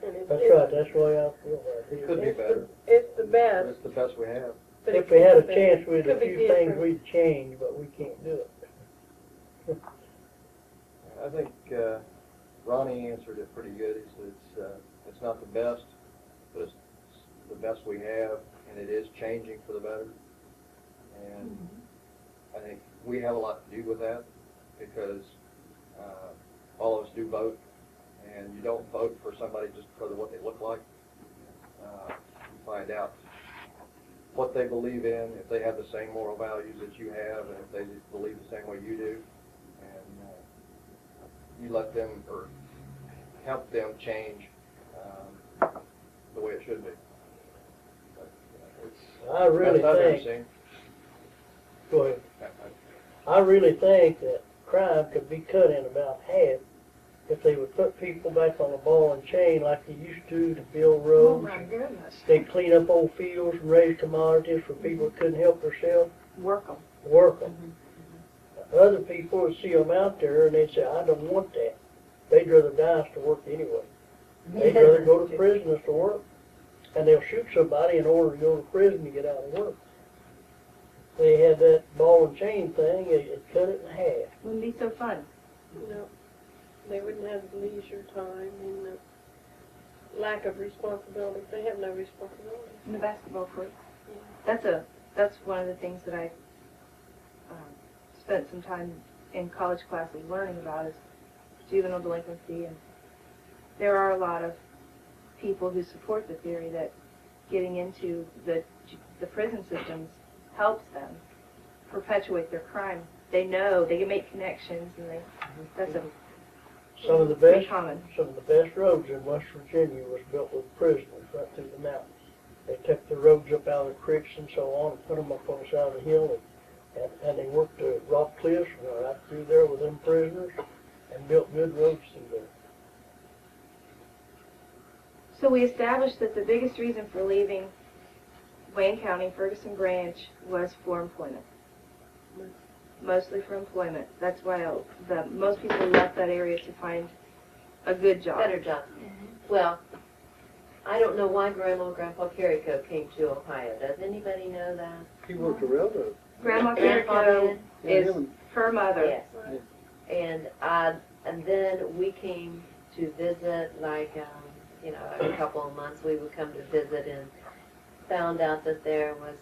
That's right. That's the way I feel about It could it. be better. It's the but best. It's the best we have. But If it we had a could be chance, better. we'd a Could be few things different. we'd change, but we can't do it. I think Ronnie answered it pretty good. He said it's not the best, but it's the best we have, and it is changing for the better. And I think we have a lot to do with that because all of us do vote, and you don't vote for somebody just because of what they look like. You find out what they believe in, if they have the same moral values that you have, and if they believe the same way you do. You let them or help them change the way it should be. But, I really best I've ever think, seen. go ahead. I really think that crime could be cut in about half if they would put people back on a ball and chain like they used to build Oh, roads. my goodness. They'd clean up old fields and raise commodities for people that couldn't help themselves, Work them. work them. Other people would see them out there and they'd say, I don't want that. They'd rather die to work anyway. They'd rather go to prison than to work. And they'll shoot somebody in order to go to prison to get out of work. They had that ball and chain thing, it cut it in half. Wouldn't be so fun. No, they wouldn't have leisure time and lack of responsibility. They have no responsibility. In the basketball court. Yeah. That's one of the things that I spent some time in college classes learning about is juvenile delinquency, and there are a lot of people who support the theory that getting into the prison systems helps them perpetuate their crime. They know they can make connections, and that's a Some of the pretty best, common. some of the best roads in West Virginia was built with prisoners right through the mountains. They took the roads up out of the creeks and so on and put them up on the side of the hill, and they worked the rock cliffs right through there with them prisoners and built good roads through there. So we established that the biggest reason for leaving Wayne County, Ferguson Branch, was for employment. Mostly for employment. That's why most people left that area to find a good job. Better job. Well, I don't know why Grandma and Grandpa Carrico came to Ohio. Does anybody know that? He worked the railroad. Grandma Grandpa Carrico did? is her mother. Yes. And then we came to visit, like, every couple of months we would come to visit and found out that it was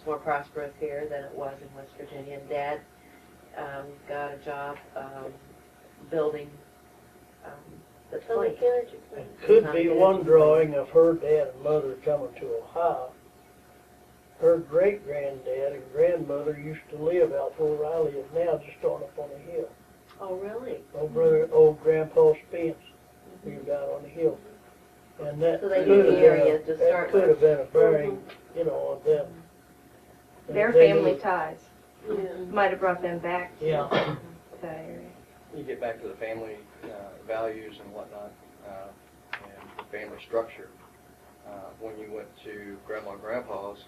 more prosperous here than it was in West Virginia. And Dad got a job building the Atomic plane. energy plant. It could be one drawing of her dad and mother coming to Ohio. Her great-granddad and grandmother used to live out where Riley is now, just on up on the hill. Oh, really? Old Grandpa Spence lived out on the hill. And that So they could knew have the area to been start could with. have been a bearing, on them. Their They family knew- ties Yeah. might have brought them back Yeah. to that area. You get back to the family values and whatnot, and the family structure. When you went to Grandma and Grandpa's,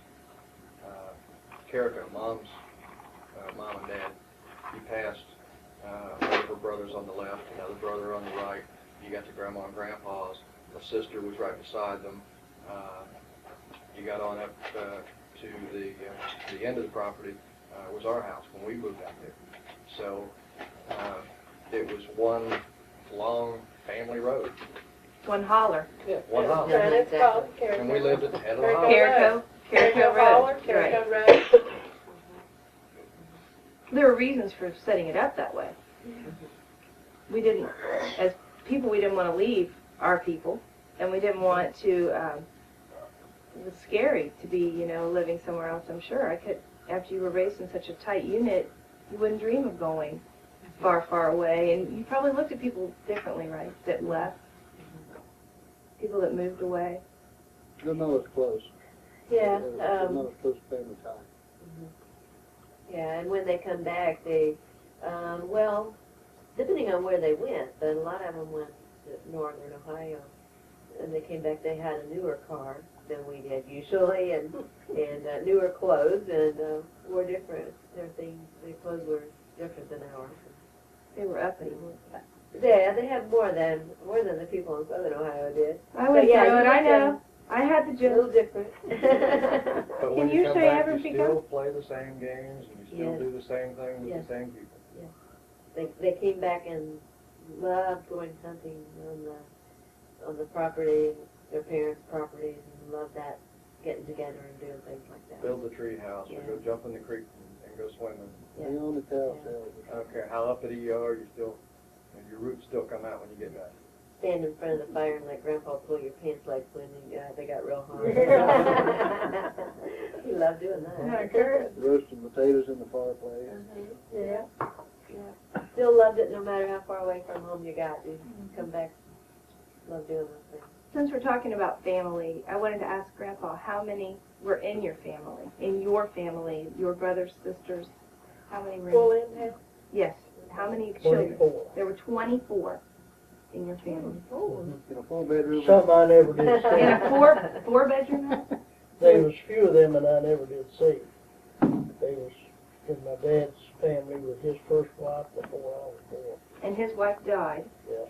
Carrico, Mom's mom and dad, you passed one of her brothers on the left, another brother on the right. You got to Grandma and Grandpa's, the sister was right beside them. You got on up to the end of the property was our house when we moved out there. So it was one long family road. One holler. Yeah, one house. And it's called Carrico. And we lived at the head of the Carrico house. Carrico Holler, Road. Carrico Right. Road. There were reasons for setting it up that way. We didn't, as people, we didn't want to leave our people, and we didn't want to, it was scary to be, living somewhere else, I'm sure. After you were raised in such a tight unit, you wouldn't dream of going far, far away, and you probably looked at people differently, right, that left, people that moved away. They're not as close. Yeah. They're not as close family tie. Yeah, and when they come back, they, depending on where they went, but a lot of them went to northern Ohio. And they came back, they had a newer car than we did usually, and newer clothes, and were different. Their things, their clothes were different than ours. They were uppity. Yeah, they have more than the people in southern Ohio did. I went yeah, through it, you I looked at know. I had the A gist. little different. But when Can you you come say back, ever you become- still play the same games, and you still Yes. do the same thing with Yes. the same people. They came back and loved going hunting on the property, their parents' properties, and loved that, getting together and doing things like that. Build the tree house, or Yeah. go jump in the creek and go swimming. Yeah. They own the cow Yeah. sales. I don't care how uppity you are, your roots still come out when you get back. Stand in front of the fire and let Grandpa pull your pants legs when they got real hot. He loved doing Yeah, that. good. Roasting potatoes in the fireplace. Yeah. Still loved it no matter how far away from home you got. You come back, love doing those things. Since we're talking about family, I wanted to ask Grandpa, how many were in your family? In your family, your brothers, sisters? How many were Full in? in house. Yes. how many children? 24. There were 24 in your family. In a 4-bedroom. Some I never did In a see. four-bedroom house? There was few of them that I never did see. They was in my dad's family with his first wife before I was born. And his wife died. Yeah.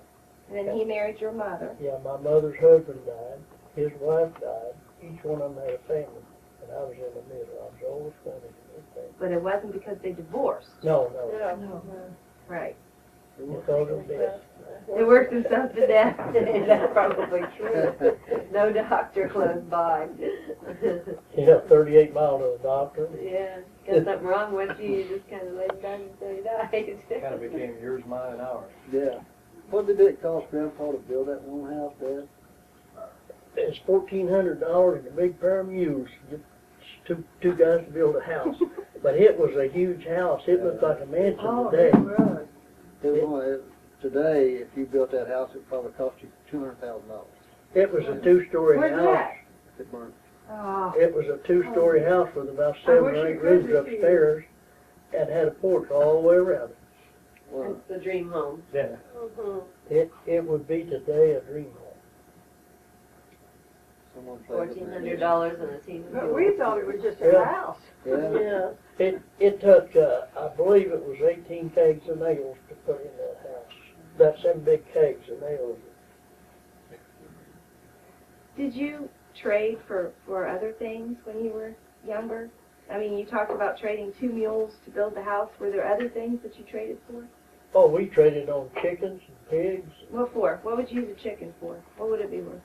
And then he married your mother. Yeah, my mother's husband died. His wife died. Each one of them had a family. And I was in the middle. I was the oldest one in the family. But it wasn't because they divorced. No. No. Right. Because of death. They worked themselves to death. That's probably true. No doctor close by. Yeah, 38 miles to the doctor. Yeah, got something wrong with you, you just kind of laid him down until he died. Kind of became yours, mine, and ours. Yeah. What did it cost Grandpa to build that one house, Dad? It's $1,400 and a big pair of mules to get two guys to build a house. But it was a huge house. It looked like a mansion today. right. Today, if you built that house, it would probably cost you $200,000. It was a two-story Where's house. that? If it burned. Oh. It was a two-story house with about 7 wish or you 8 could rooms see it. upstairs and had a porch all the way around it. Well, That's the dream home. Yeah. It would be today a dream home. someone said it. $1,400 and a team of But we thought it was just a Yeah. house. Yeah. It took, I believe it was 18 kegs of nails to put in that house. That's them big kegs of nails. Did you trade for other things when you were younger? I mean, you talked about trading 2 mules to build the house. Were there other things that you traded for? Oh, we traded on chickens and pigs. What for? What would you use a chicken for? What would it be worth?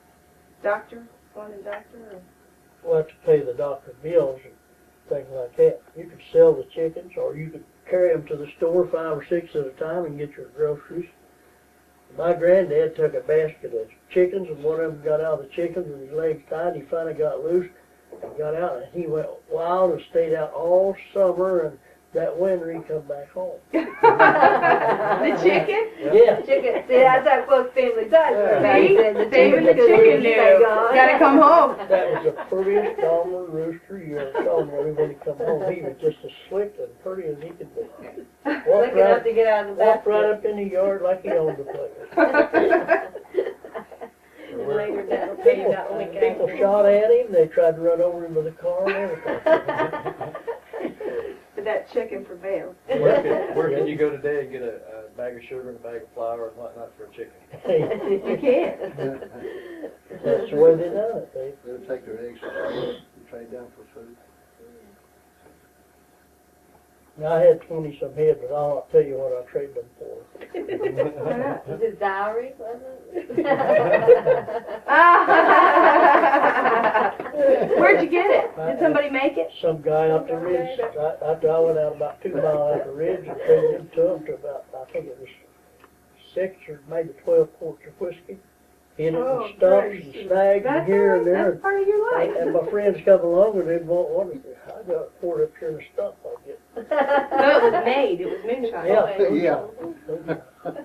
Doctor? Going to the doctor? Or? We'll have to pay the doctor bills and things like that. You could sell the chickens, or you could carry them to the store 5 or 6 at a time and get your groceries. My granddad took a basket of chickens, and one of them got out of the chickens with his legs tied. He finally got loose and got out, and he went wild and stayed out all summer, and that winter he come back home. The chicken? Yeah. Chicken, see, that's how close family ties were back See? then. The Saving the chicken stay knew. gone. Gotta come home. That was the prettiest Damron rooster you ever saw. When he come home, he was just as slick and pretty as he could be. Slick enough to get out of the Walked right basket. up in the yard like he owned the place. And later that'll pay you that week People after. shot at him, they tried to run over him with a car and everything. But that chicken prevailed. Where can you go today and get a bag of sugar and a bag of flour and whatnot for a chicken? You can't. That's the way they done it. They would take their eggs and trade down for food. I had 20-some head, but I'll not tell you what I traded them for. Was it dowry, wasn't it? Where'd you get it? Did somebody make it? Some guy up the ridge, after I went out about 2 miles up the ridge and traded him to him to about, I think it was 6 or maybe 12 quarts of whiskey. Hit it Oh, and stumps and snags and That's here all and right. there. That's part of your life. And my friends come along and they'd want one. I got it poured up here in the stump like it. No, it was made. It was moonshine. Yeah.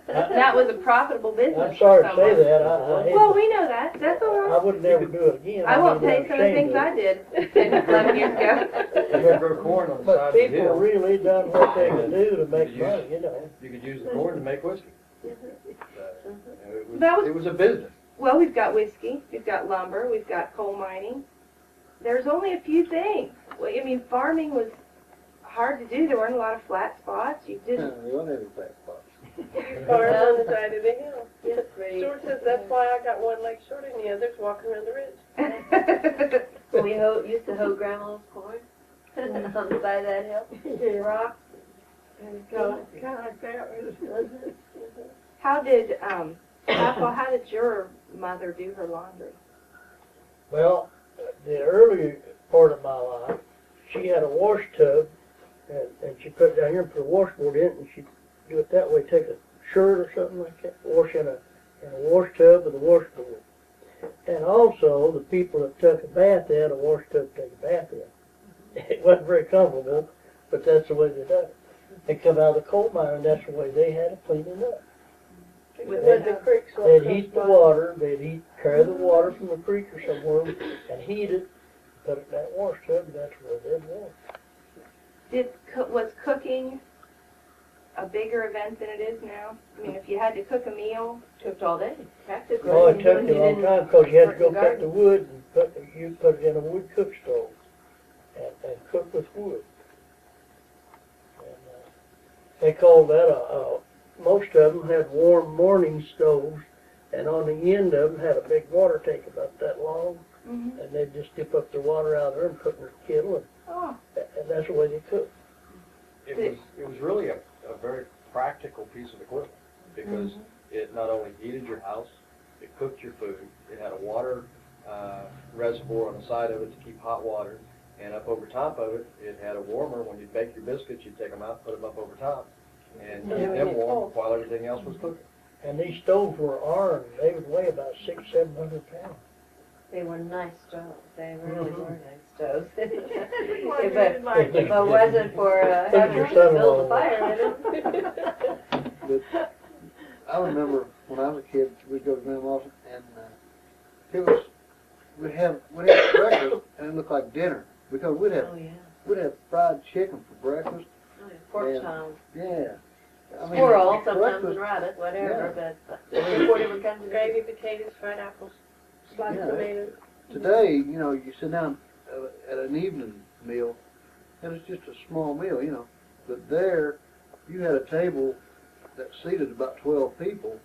That was a profitable business. I'm sorry to for say someone. that. I hate Well, to- we know that. That's all I right. would never do it again. I won't mean, tell I'm you some of the things ashamed I did 10, 11 years ago. You could grow corn on the But side of the people hill. really done what they can do to make money, you know. You could use the corn to make whiskey. That was- It was a business. Well, we've got whiskey, we've got lumber, we've got coal mining. There's only a few things. Well, I mean, farming was hard to do. There weren't a lot of flat spots. You They didn't. weren't every flat spot. You farm on the side of the hill. Yes, we, Stuart says that's why I got one leg shorter than the others walking around the ridge. we used to hoe grandma's corn on the side of that hill. Rocks. Kind of like that. How did how did your mother do her laundry? Well, the early part of my life, she had a wash tub, and she put it down here and put a washboard in it, and she'd do it that way, take a shirt or something like that, wash in a wash tub with a washboard. And also, the people that took a bath, they had a wash tub to take a bath in. It wasn't very comfortable, but that's the way they done it. They come out of the coal mine, and that's the way they had to clean it up. With the creeks They'd walking heat the by. water, carry the water from the creek or somewhere and heat it, put it in that wash tub, and that's where they'd wash. Was cooking a bigger event than it is now? I mean, if you had to cook a meal, Cooked all day, practically. Oh, it took And you a long didn't time, because you had to work go the cut garden. the wood and you put it in a wood cook stove and cook with wood. And, they called that most of them had warm morning stoves, and on the end of them had a big water tank about that long, and they'd just dip up the water out of there and put it in the kettle, and that's the way they cooked. It was really a very practical piece of equipment, because it not only heated your house, it cooked your food, it had a water reservoir on the side of it to keep hot water, and up over top of it, it had a warmer. When you'd bake your biscuits, you'd take them out, put them up over top, and keep them warm while everything else was cooking. And these stoves were iron. They would weigh about 600-700 pounds. They were nice stoves. They really were nice stoves. Like If it. it wasn't for having your to son build a on. fire in them. But I remember when I was a kid, we'd go to Grandma's, and it was we'd have breakfast, and it looked like dinner, because we'd have fried chicken for breakfast. Pork Yeah. chops. Yeah. I mean, Squirrel, sometimes breakfast- with rabbit, whatever, but Gravy, whatever comes in. gravy, potatoes, fried apples, sliced Yeah. tomatoes. Today, you sit down at an evening meal, and it's just a small meal, But there, you had a table that seated about 12 people,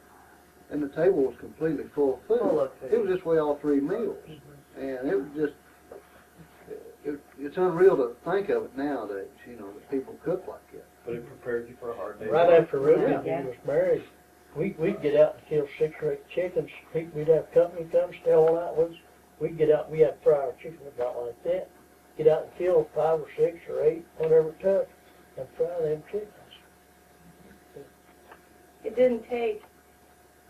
and the table was completely full of food. Full of food. It was this way all 3 meals, and it was just, it's unreal to think of it nowadays, that people cook like that. But it prepared you for a hard day. Right after Ruby Yeah. was married, we'd get out and kill 6 or 8 chickens. We'd have company come, stay all night with us. We'd get out, we had to fry our chicken about like that. Get out and kill 5 or 6 or 8, whatever it took, and fry them chickens. it didn't take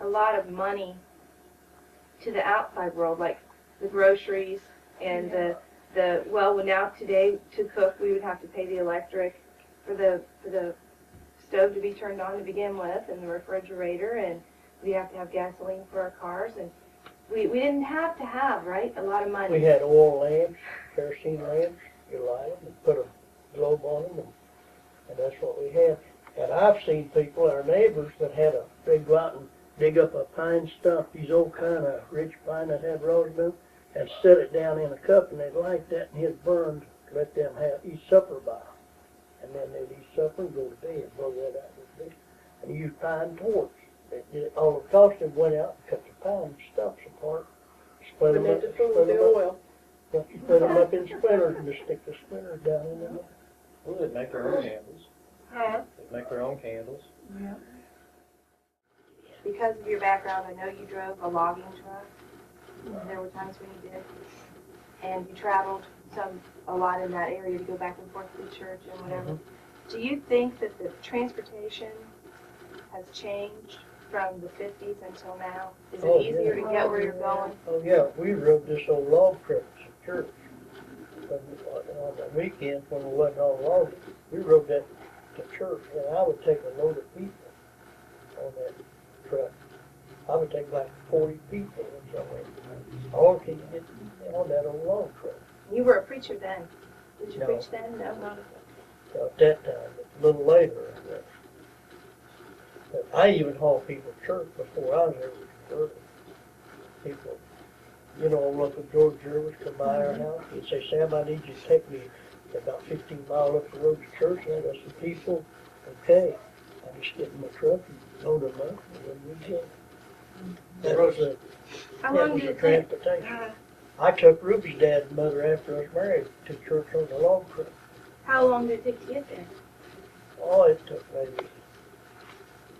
a lot of money to the outside world, like the groceries and well, now today to cook we would have to pay the electric for the stove to be turned on to begin with, and the refrigerator, and we have to have gasoline for our cars, and we didn't have to have, right, a lot of money. We had oil lamps, kerosene lamps. You light them and put a globe on them, and that's what we had. And I've seen people, our neighbors, that had they'd go out and dig up a pine stump, these old kind of rich pine that had rose in them, and set it down in a cup, and they'd light that, and it burned to let them eat supper by. And then they'd eat supper and go to bed, blow that out with bed. And use pine torch. All the cost of went out and cut the pine stumps apart, split them Wouldn't up, have to fool with the oil. split them up in splinters, and just stick the splinters down in them. Well, they'd make their own candles. Huh? They'd make their own candles. Because of your background, I know you drove a logging truck. There were times when you did. And you traveled a lot in that area to go back and forth to the church and whatever. Do you think that the transportation has changed from the 50s until now? Is it Oh, easier yeah. to get where you're going? Oh, yeah, we rode this old log truck to church. On the weekend, when we wasn't on logging, we rode that to church, and I would take a load of people on that truck. I would take like 40 people or something. All can get on that old log truck. You were a preacher then. Did you No. preach then? No, not At that time, but a little later. But I even hauled people to church before I was ever converted. People, local George Jervis come by our house. He'd say, Sam, I need you to take me about 15 miles up the road to church. And I got some people. Okay. I just get in my truck and load them up, and then we go. That was the transportation. I took Ruby's dad and mother after I was married to church on the log truck. How long did it take to get there? Oh, it took maybe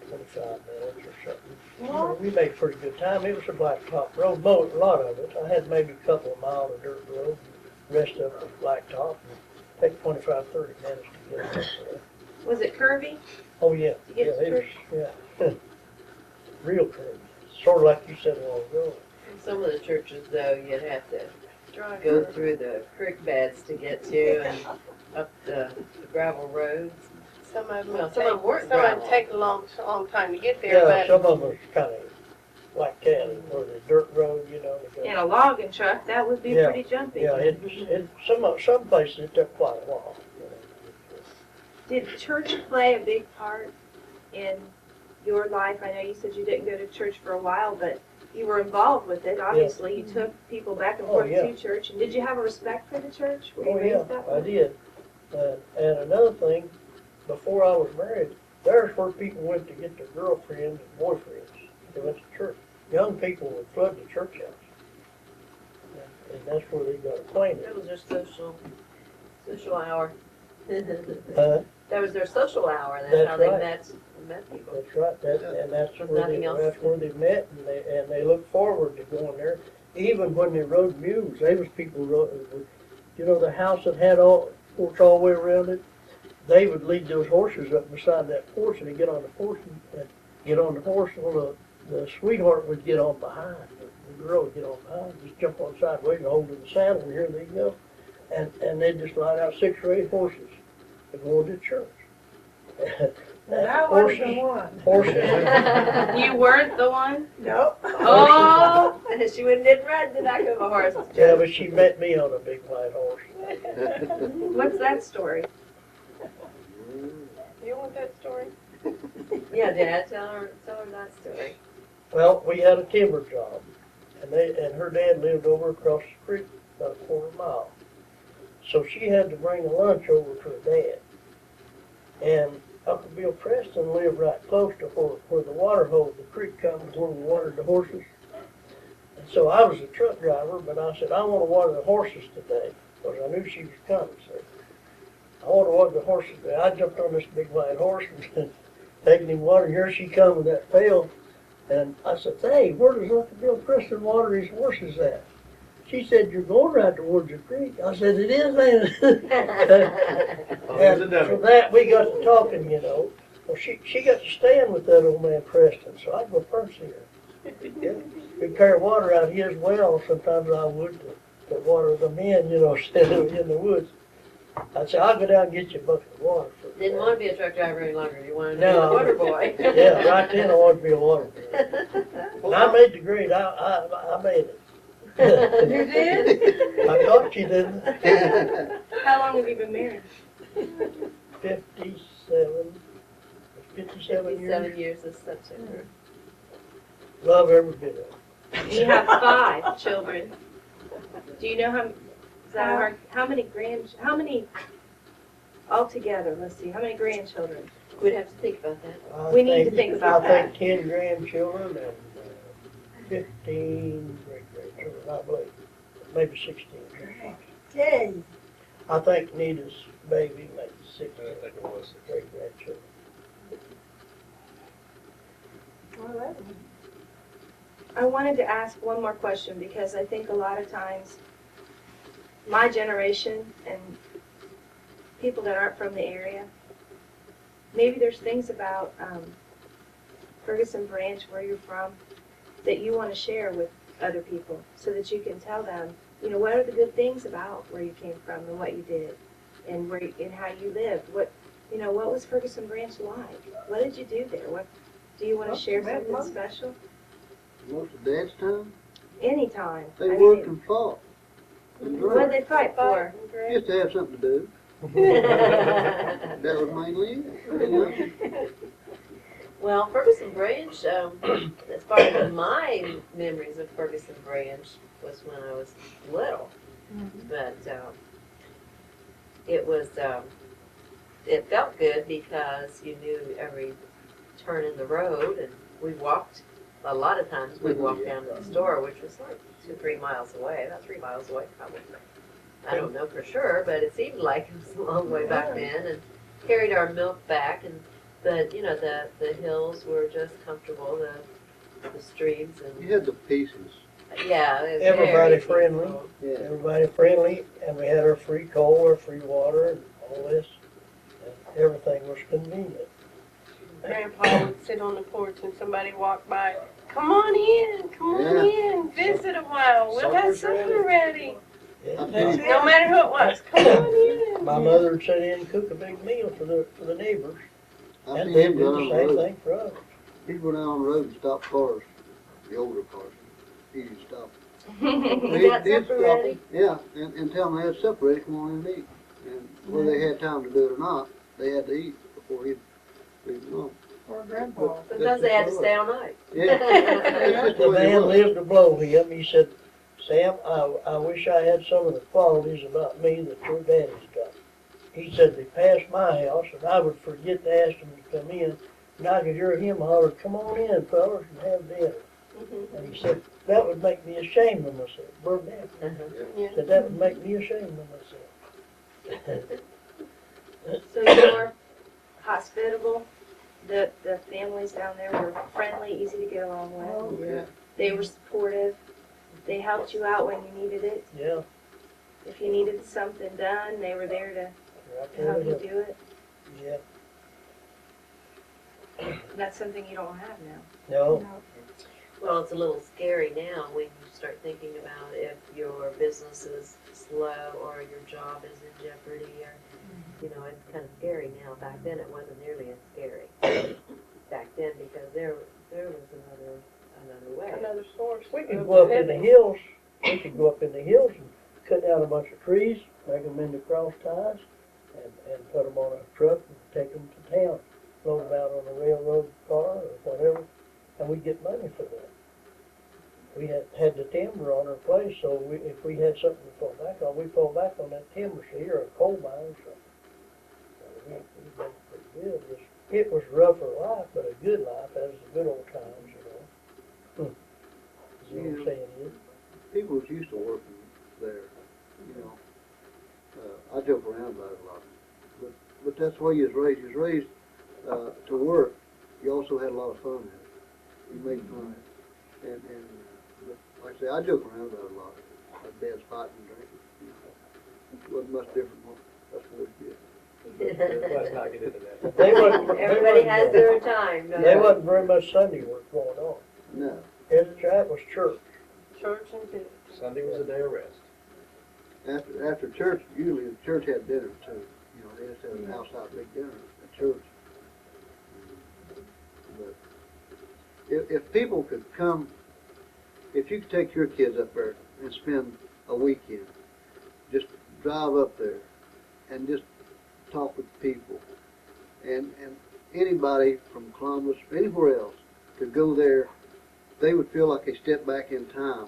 25 minutes or something. We made pretty good time. It was a blacktop road, a lot of it. I had maybe a couple of miles of dirt road, the rest of it was blacktop. It took 25, 30 minutes to get there. Was it curvy? Oh, yeah. To get to It was, yeah. Real curvy. Sort of like you said a while ago. Some of the churches, though, you'd have to Drive go through. through the creek beds to get to, and up the gravel roads. Some of them Well, will some of them weren't take, some of them gravel. take a long time to get there, Yeah, but some of them was kind of like that, or the dirt road, they go. In a logging truck, that would be Yeah. pretty jumpy. Yeah, some places it took quite a while. Did church play a big part in your life? I know you said you didn't go to church for a while, but you were involved with it. Obviously, you took people back and Oh, forth yeah. to church. And did you have a respect for the church? Were you Oh, yeah, raised that I way? did. And another thing, before I was married, there's where people went to get their girlfriends and boyfriends. They went to church. Young people would flood the church house. And that's where they got acquainted. That was their social hour. Uh, That was their social hour, and That's that's how they right. met people. That's right, and that's where Nothing they, else. that's where they met, and they looked forward to going there. Even when they rode mules, there was people rode, you know, the house that had all, porch all the way around it, they would lead those horses up beside that porch, and they'd get on the porch and get on the horse, well, the sweetheart would get on behind, the girl would get on behind, just jump on sideways and hold to the saddle, and here they go. And they'd just line out 6 or 8 horses to go to church. And I wasn't the one. Horses. You weren't the one? Nope. Oh, she didn't ride the back of a horse. Yeah, but she met me on a big white horse. What's that story? You want that story? Yeah, Dad, tell her that story. Well, we had a timber job, and her dad lived over across the creek, about a quarter mile. So she had to bring a lunch over to her dad. And Uncle Bill Preston lived right close to where the water hole, the creek comes where we watered the horses. And so I was a truck driver, but I said, I want to water the horses today, because I knew she was coming. So I want to water the horses today. I jumped on this big white horse and taking him water. Here she come with that pail. And I said, hey, where does Uncle Bill Preston water his horses at? She said, you're going right towards the creek. I said, it is, man. And from that, we got to talking, you know. Well, she got to stand with that old man Preston, so I'd go first here. Yeah. We'd carry water out his well. Sometimes I would to water the men, you know, instead of in the woods. I'd say, I'll go down and get you a bucket of water. Didn't want to be a truck driver any longer. You wanted to be No. a water boy. Yeah, right then I wanted to be a water boy. And I made the grade. I made it. You did? I thought you didn't. How long have you been married? 57 57 years. years this September. Love every bit of it. You have 5 children. Do you know how many altogether, let's see, how many grandchildren? We'd have to think about that. We need to think about I think 10 grandchildren and 15 great-grandchildren, I believe. Maybe 16. Yay. I think Nita's baby maybe 16 great-grandchildren. Well, I wanted to ask one more question because I think a lot of times my generation and people that aren't from the area, maybe there's things about Ferguson Branch, where you're from, that you want to share with other people so that you can tell them, you know, what are the good things about where you came from and what you did and and how you lived. What was Ferguson Branch like? What did you do there? What do you want to share something special? Most of Dad's time, Anytime. they I mean, worked and fought. what did they fight for? Just to have something to do. That was mainly it. You know? Well, Ferguson Branch, as far as my memories of Ferguson Branch was when I was little. But it felt good because you knew every turn in the road, and we walked, a lot of times we walked down to the store, which was like 2-3 miles away, about 3 miles away probably. I don't know for sure, but it seemed like it was a long way back then, and carried our milk back, but you know, the hills were just comfortable, the streams, You and had the pieces. yeah, it was Everybody very friendly. peaceful. Yeah. Everybody friendly, and we had our free coal, our free water, and all this. And everything was convenient. Grandpa would sit on the porch and somebody walked by. Come on in, visit a while. We'll have supper ready. Yeah. No matter who it was, come on in. My mother would sit in and cook a big meal for the neighbors, I and seen they'd him go do down the the same road. thing for us. He'd go down the road and stop cars, the older cars. He'd stop. You got He'd supper stop ready? them, yeah, and tell them they had supper ready, come on in and eat. And whether they had time to do it or not, they had to eat before he'd leave them home. Or grandpa. Sometimes they had to stay all night. Yeah. That's just The way it man was. lived to blow him. He said, Sam, I wish I had some of the qualities about me that your daddy's got. He said they passed my house and I would forget to ask them to come in, and I could hear him holler, "Come on in, fellas, and have dinner." And he said, that would make me ashamed of myself. Bird Dad Yeah. said that would make me ashamed of myself. So you're hospitable, the families down there were friendly, easy to get along with. Oh, yeah. They were supportive, they helped you out when you needed it. Yeah, If you needed something done, they were there right to help you there. do it. Yeah, That's something you don't have now. no, Well, it's a little scary now when you start thinking about if your business is slow or your job is in jeopardy or, you know, it's kind of scary now. Back then it wasn't nearly as scary. Back then because there was another way. Another source. we could of go up in the living. hills, we could go up in the hills and cut down a bunch of trees, make them into cross ties, and put them on a truck and take them to town, load them out on a railroad car or whatever, and we'd get money for that. We had the timber on our place, so if we had something to fall back on, we fall back on that timber, so you're a coal mine or something. So we done pretty good. It was rougher life, but a good life, as the good old times, you know. You know what I'm saying is? People was used to working there, you know. I joke around about it a lot, but that's the way you was raised. You was raised to work. You also had a lot of fun in it. You made fun of it, and but like I say, I joke around about it a lot. My dad's fighting and drinking. You know. It wasn't much different. That's what we did. Let's not get into that. Everybody has their time. No? There wasn't very much Sunday work going on. No. That was church. Church and business. Sunday was a day of rest. After church, usually the church had dinner too. You know, they just had an outside big dinner at church. But if people could come, if you could take your kids up there and spend a weekend, just drive up there and just talk with people, and anybody from Columbus, anywhere else, could go there, they would feel like they stepped back in time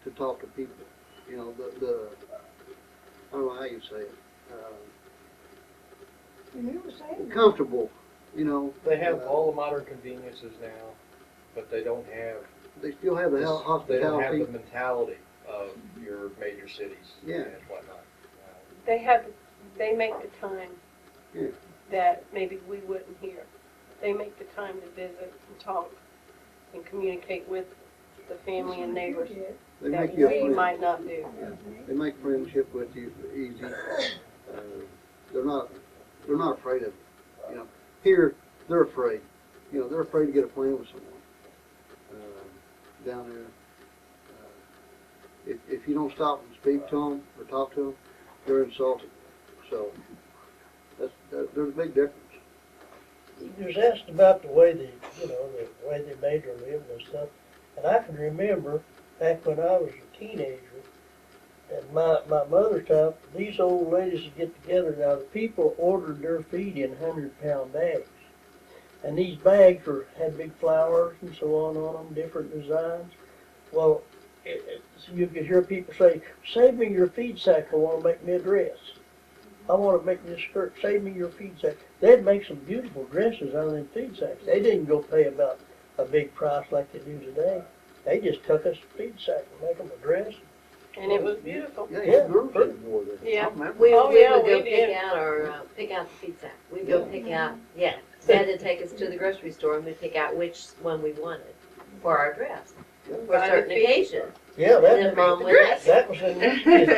to talk to people. You know, I don't know how you say it, You were saying. comfortable, you know. They have all the modern conveniences now, but they don't have They still have the they don't have hospitality. the mentality of your major cities Yeah. and whatnot. They make the time Yeah. that maybe we wouldn't hear. They make the time to visit and talk and communicate with the family and neighbors They that make you a we friend. might not do. They make friendship with you easy. They're not afraid of it. You know, here they're afraid. You know, they're afraid to get acquainted with someone. Down there, if you don't stop and speak to them or talk to them, they're insulted. So there's a big difference. You was asked about the way the way they made her live and stuff, and I can remember back when I was a teenager, and my mother's time, these old ladies would get together. Now the people ordered their feed in 100-pound bags, and these bags had big flowers and so on them, different designs. Well, so you could hear people say, "Save me your feed sack. I want to make me a dress. I want to make me a skirt. Save me your feed sack." They'd make some beautiful dresses out of them feed sacks. They didn't go pay about a big price like they do today. They just took us a feed sack and make them a dress. And it was beautiful. Yeah, Yeah. girls did more than Yeah. I remember. We Oh, would yeah, go we pick did. out the feed sack. We'd go pick out, yeah. Dad would take us to the grocery store and we'd pick out which one we wanted for our dress, for Buy a the certain feed. occasion. Yeah, And then Mom would, that was in these kids.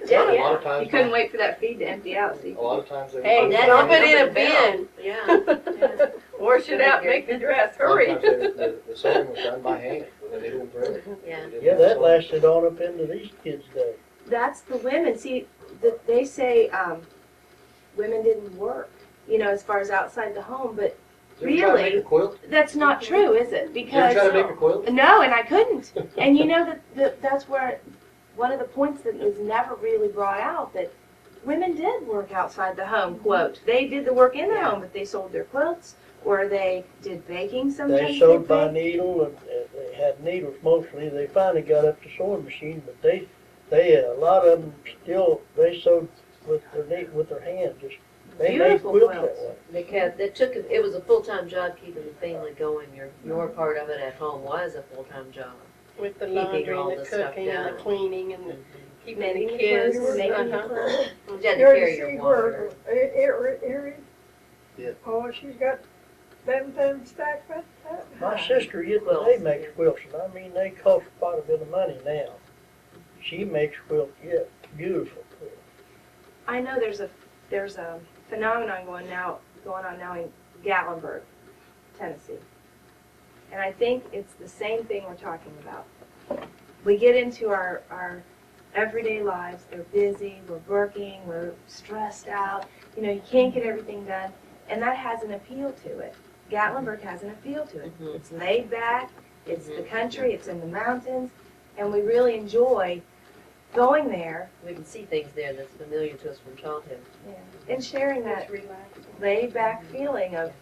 yeah, A lot yeah. of times, You couldn't wait for that feed to empty out, so you a lot of times they Hey, would- Dad dump had it in a the bell. bin. Yeah. Wash it out, make the dress, hurry. Sometimes the sewing was done by hand with a needle and thread. Yeah. They didn't Yeah, have that sewing. lasted on up into these kids' day. that's the women. See, they say women didn't work, as far as outside the home, but Did you try to make really, a quilt? that's not true, is it? Did you ever try to make a Because quilt? no, and I couldn't. And you know that's where one of the points that was never really brought out, that women did work outside the home. Quote, they did the work in the home, but they sold their quilts, or they did baking sometimes. They sewed by bake. needle, and they had needles mostly. They finally got up to sewing machine, but they a lot of them still, they sewed with their hands, just, they made Beautiful quilts that quilts. way. Because it was a full-time job keeping the family going. Your part of it at home was a full-time job. With the Keeping laundry all and the the stuff cooking and the down. cleaning and the keeping Mending the the kids. clothes, making the Uh-huh. clothes. You had to You carry see your where water. Erin? Yeah. Oh, she's got them stacked up. My sister yet today makes quilts, and I mean, they cost quite a bit of money now. She makes quilts, yeah, beautiful quilts. I know there's a phenomenon going on now in Gatlinburg, Tennessee. And I think it's the same thing we're talking about. We get into our everyday lives, they're busy, we're working, we're stressed out, you can't get everything done, and that has an appeal to it. Gatlinburg has an appeal to it. Mhm. It's laid back, it's the country, it's in the mountains, and we really enjoy going there We can see things there that's familiar to us from childhood. and sharing that It's relaxing. laid back feeling of,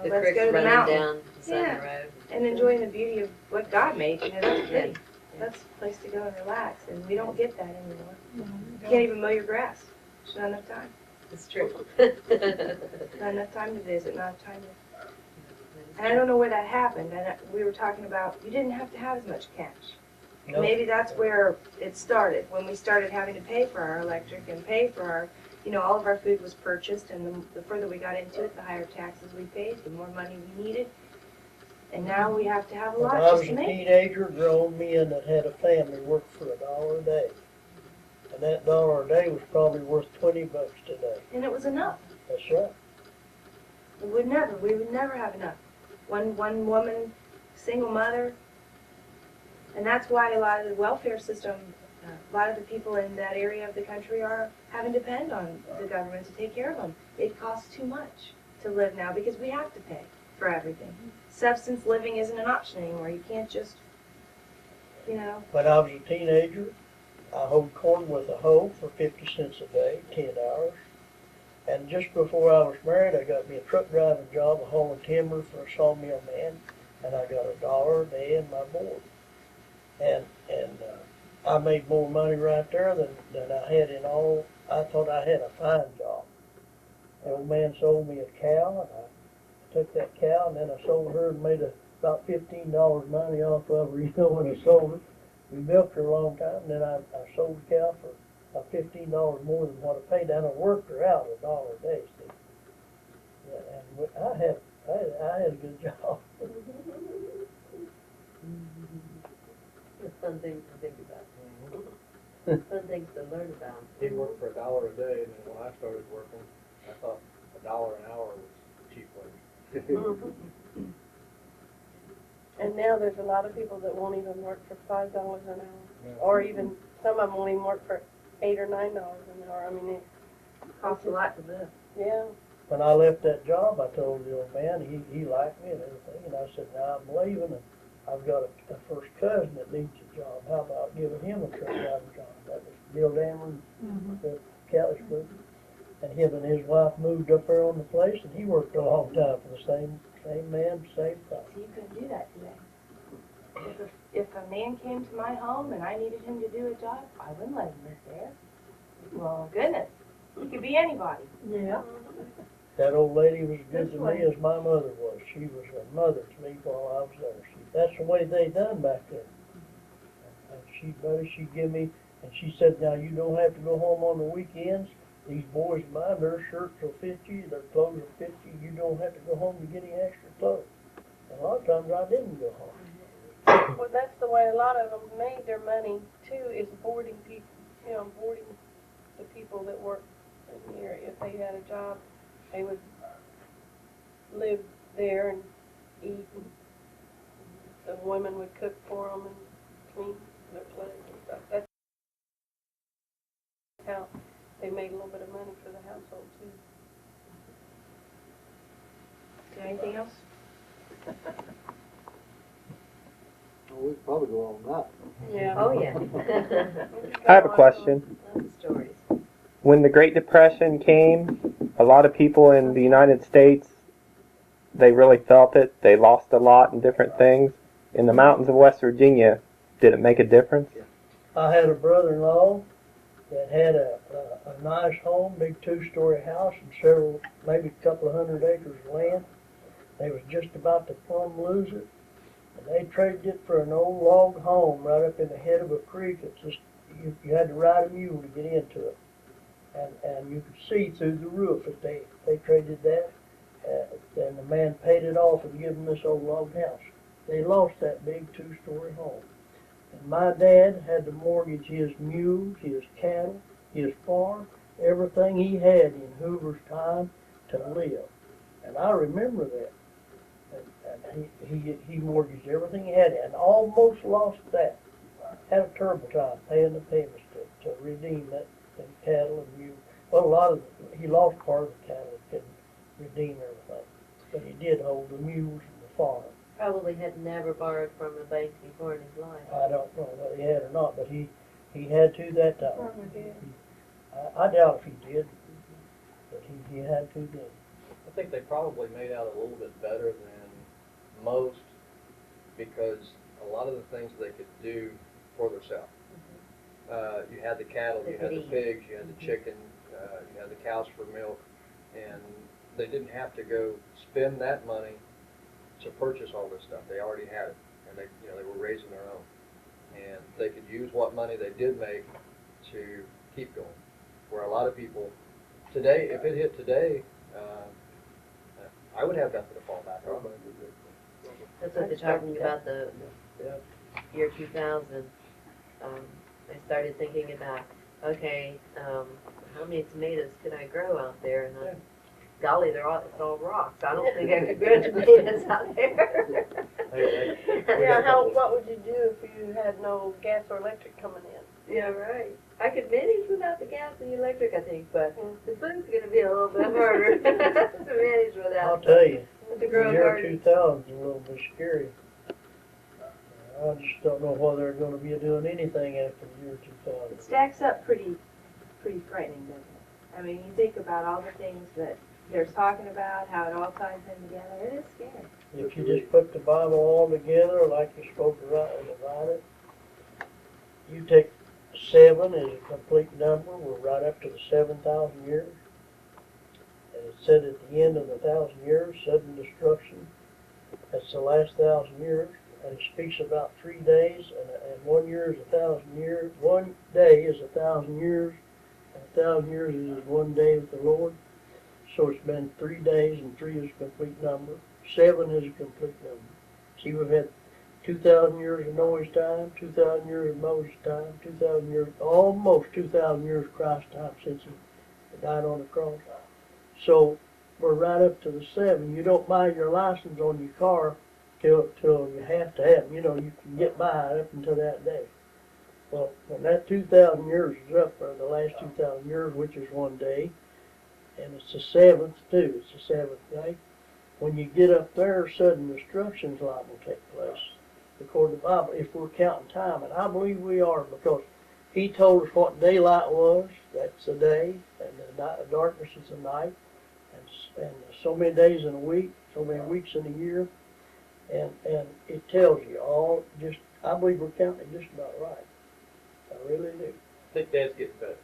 The let's creeks go to the running mountain down the side of Yeah. the road. and enjoying the beauty of what God made. That's pretty. Yeah. That's a place to go and relax, and we don't get that anymore. You can't even mow your grass. There's not enough time. It's true. Not enough time to visit, not enough time to... And I don't know where that happened. And we were talking about you didn't have to have as much cash. No. Maybe that's where it started, when we started having to pay for our electric and pay for our, all of our food was purchased, and the further we got into it, the higher taxes we paid, the more money we needed. And now we have to have a When lot I was just to a make it. teenager, grown men that had a family worked for $1 a day. And that $1 a day was probably worth $20 today. And it was enough. That's right. We would never have enough. One woman, single mother, and that's why a lot of the welfare system, a lot of the people in that area of the country are having to depend on the government to take care of them. It costs too much to live now because we have to pay for everything. Substance living isn't an option anymore. You can't just, When I was a teenager, I hoed corn with a hoe for 50 cents a day, 10 hours. And just before I was married, I got me a truck driving job, hauling timber for a sawmill man, and I got $1 a day in my board. And I made more money right there than I had in all. I thought I had a fine job. The old man sold me a cow, and I took that cow, and then I sold her and made about $15 money off of her, when I sold her. We milked her a long time, and then I sold the cow for about $15 more than what I paid, and I worked her out $1 a day, see. Yeah, and I had a good job. Fun things to think about. Fun things to learn about. He worked for $1 a day, and then when I started working, I thought $1 an hour was cheap wage. And now there's a lot of people that won't even work for $5 an hour, Yeah. or even some of them won't even work for $8 or $9 an hour. I mean, costs a lot to live. yeah. When I left that job, I told the old man, he liked me and everything, and I said, now I'm leaving, and I've got a first cousin that needs a job. How about giving him a truck driving job? That was Bill Damron, the Callisburg. And him and his wife moved up there on the place, and he worked a long time for the same man, same price. So you couldn't do that today. If a man came to my home and I needed him to do a job, I wouldn't let him live there. Well, goodness, he could be anybody. Yeah. That old lady was as good to me as my mother was. She was a mother to me while I was there. That's the way they done back then. And she'd give me, and she said, now you don't have to go home on the weekends. These boys of mine, their shirts will fit you, their clothes will fit you. You don't have to go home to get any extra clothes. And a lot of times I didn't go home. Well, that's the way a lot of them made their money too, is boarding people, boarding the people that work in the area. If they had a job, they would live there and eat, and the women would cook for them and clean their clothes and stuff. That's how they made a little bit of money for the household too. Is there anything else? Well, we could probably go all night. Yeah. Oh, yeah. I have a question. Lots of stories. When the Great Depression came, a lot of people in the United States they really felt it. They lost a lot in different things. In the mountains of West Virginia, did it make a difference? I had a brother-in-law that had a nice home, big two-story house and several, maybe a couple of 100 acres of land. They was just about to plumb lose it. And they traded it for an old log home right up in the head of a creek. It's just, you had to ride a mule to get into it. And you could see through the roof if they traded that. And the man paid it off and gave them this old log house. They lost that big two-story home. And my dad had to mortgage his mules, his cattle, his farm, everything he had in Hoover's time to live. And I remember that. And he mortgaged everything he had and almost lost that. Had a terrible time paying the payments to redeem that cattle and mules. Well, he lost part of the cattle, couldn't redeem everything. But he did hold the mules and the farm. Probably had never borrowed from a bank before in his life. I don't know whether he had or not, but he had to that time. Probably did. I doubt if he did, but he had to then. I think they probably made out a little bit better than most because a lot of the things they could do for themselves. You had the cattle, you had the pigs, you had the chicken, you had the cows for milk, and they didn't have to go spend that money to purchase all this stuff. They already had it, and they were raising their own, and they could use what money they did make to keep going. Where a lot of people today, if it hit today, I would have nothing to fall back on. That's what they're talking about, the year 2000. I started thinking about, okay, how many tomatoes can I grow out there? And golly, it's all rocks. I don't think I could grow tomatoes out there. Yeah, what would you do if you had no gas or electric coming in? Yeah, right. I could manage without the gas and the electric, I think, but the food's going to be a little bit harder to manage without. I'll tell you, To the grow a year garden. 2000 is a little bit scary. I just don't know whether they're going to be doing anything after the year 2000. It stacks up pretty frightening, doesn't it? I mean, you think about all the things that they're talking about, how it all ties in together. It is scary. If you just put the Bible all together like you're supposed to write it, you take 7 as a complete number. We're right up to the 7,000 years. And it said at the end of the 1,000 years, sudden destruction. That's the last 1,000 years. And it speaks about 3 days, and 1 year is 1,000 years. 1 day is 1,000 years, and 1,000 years is 1 day with the Lord. So it's been 3 days, and 3 is a complete number. 7 is a complete number. See, we've had 2,000 years of Noah's time, 2,000 years of Moses' time, 2,000 years, almost 2,000 years of Christ's time since he died on the cross. So we're right up to the 7. You don't buy your license on your car till you have to have them. You know, you can get by up until that day. Well, when that 2,000 years is up, or the last 2,000 years, which is 1 day, and it's the 7th too, it's the 7th day, when you get up there, sudden destruction's liable to take place, according to the Bible, if we're counting time. And I believe we are, because he told us what daylight was, that's the day, and the darkness is the night, and so many days in a week, so many weeks in a year, and it tells you all, I believe we're counting just about right. I really do. I think Dad's getting better.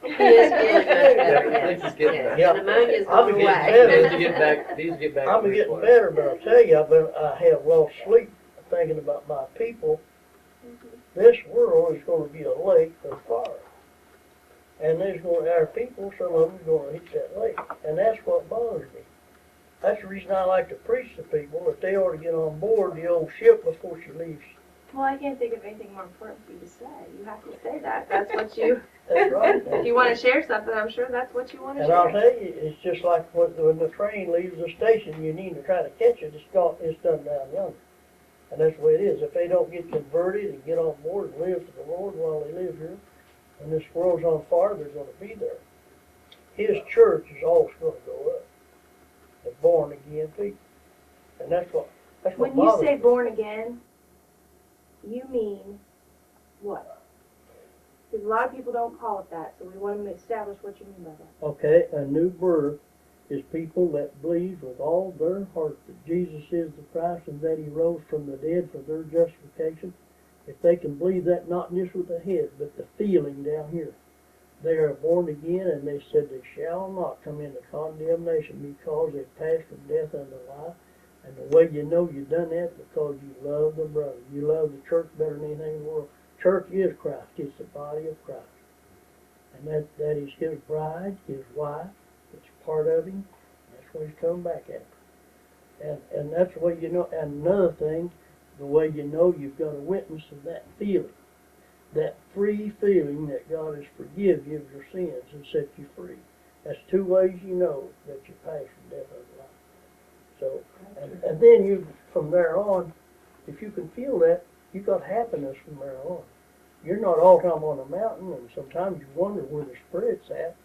He is getting much better, I think he's getting better. Yeah. The pneumonia's I'm going getting away. better. Needs to get back. I'm to getting his better, but I'll tell you, I have lost sleep thinking about my people. This world is going to be a lake of fire. And our people, some of them, are going to hit that lake. And that's what bothers me. That's the reason I like to preach to people, that they ought to get on board the old ship before she leaves. Well, I can't think of anything more important for you to say. You have to say that. That's what you, That's right. if you want to share something, I'm sure that's what you want to And I'll share. tell you, it's just like when the train leaves the station, you need to try to catch it. It's done down yonder. And that's the way it is. If they don't get converted and get on board and live for the Lord while they live here, when this world's on fire, they're going to be there. His church is always going to go up. The born again people. And that's what When you bothers say me. born again, you mean what? Because a lot of people don't call it that, so we want to establish what you mean by that. Okay, a new birth is people that believe with all their heart that Jesus is the Christ and that he rose from the dead for their justification. If they can believe that not just with the head, but the feeling down here, they are born again, and they said they shall not come into condemnation because they passed from death unto life. And the way you know you've done that, because you love the brother. You love the church better than anything in the world. Church is Christ. It's the body of Christ. And that is his bride, his wife. It's part of him. That's what he's coming back after. And that's the way you know. And another thing, the way you know you've got a witness of that feeling. That free feeling that God has forgiven you of your sins and set you free. That's two ways you know that you pass from death unto life. So, and then you, from there on, if you can feel that, you've got happiness from there on. You're not all the time on a mountain, and sometimes you wonder where the Spirit's at.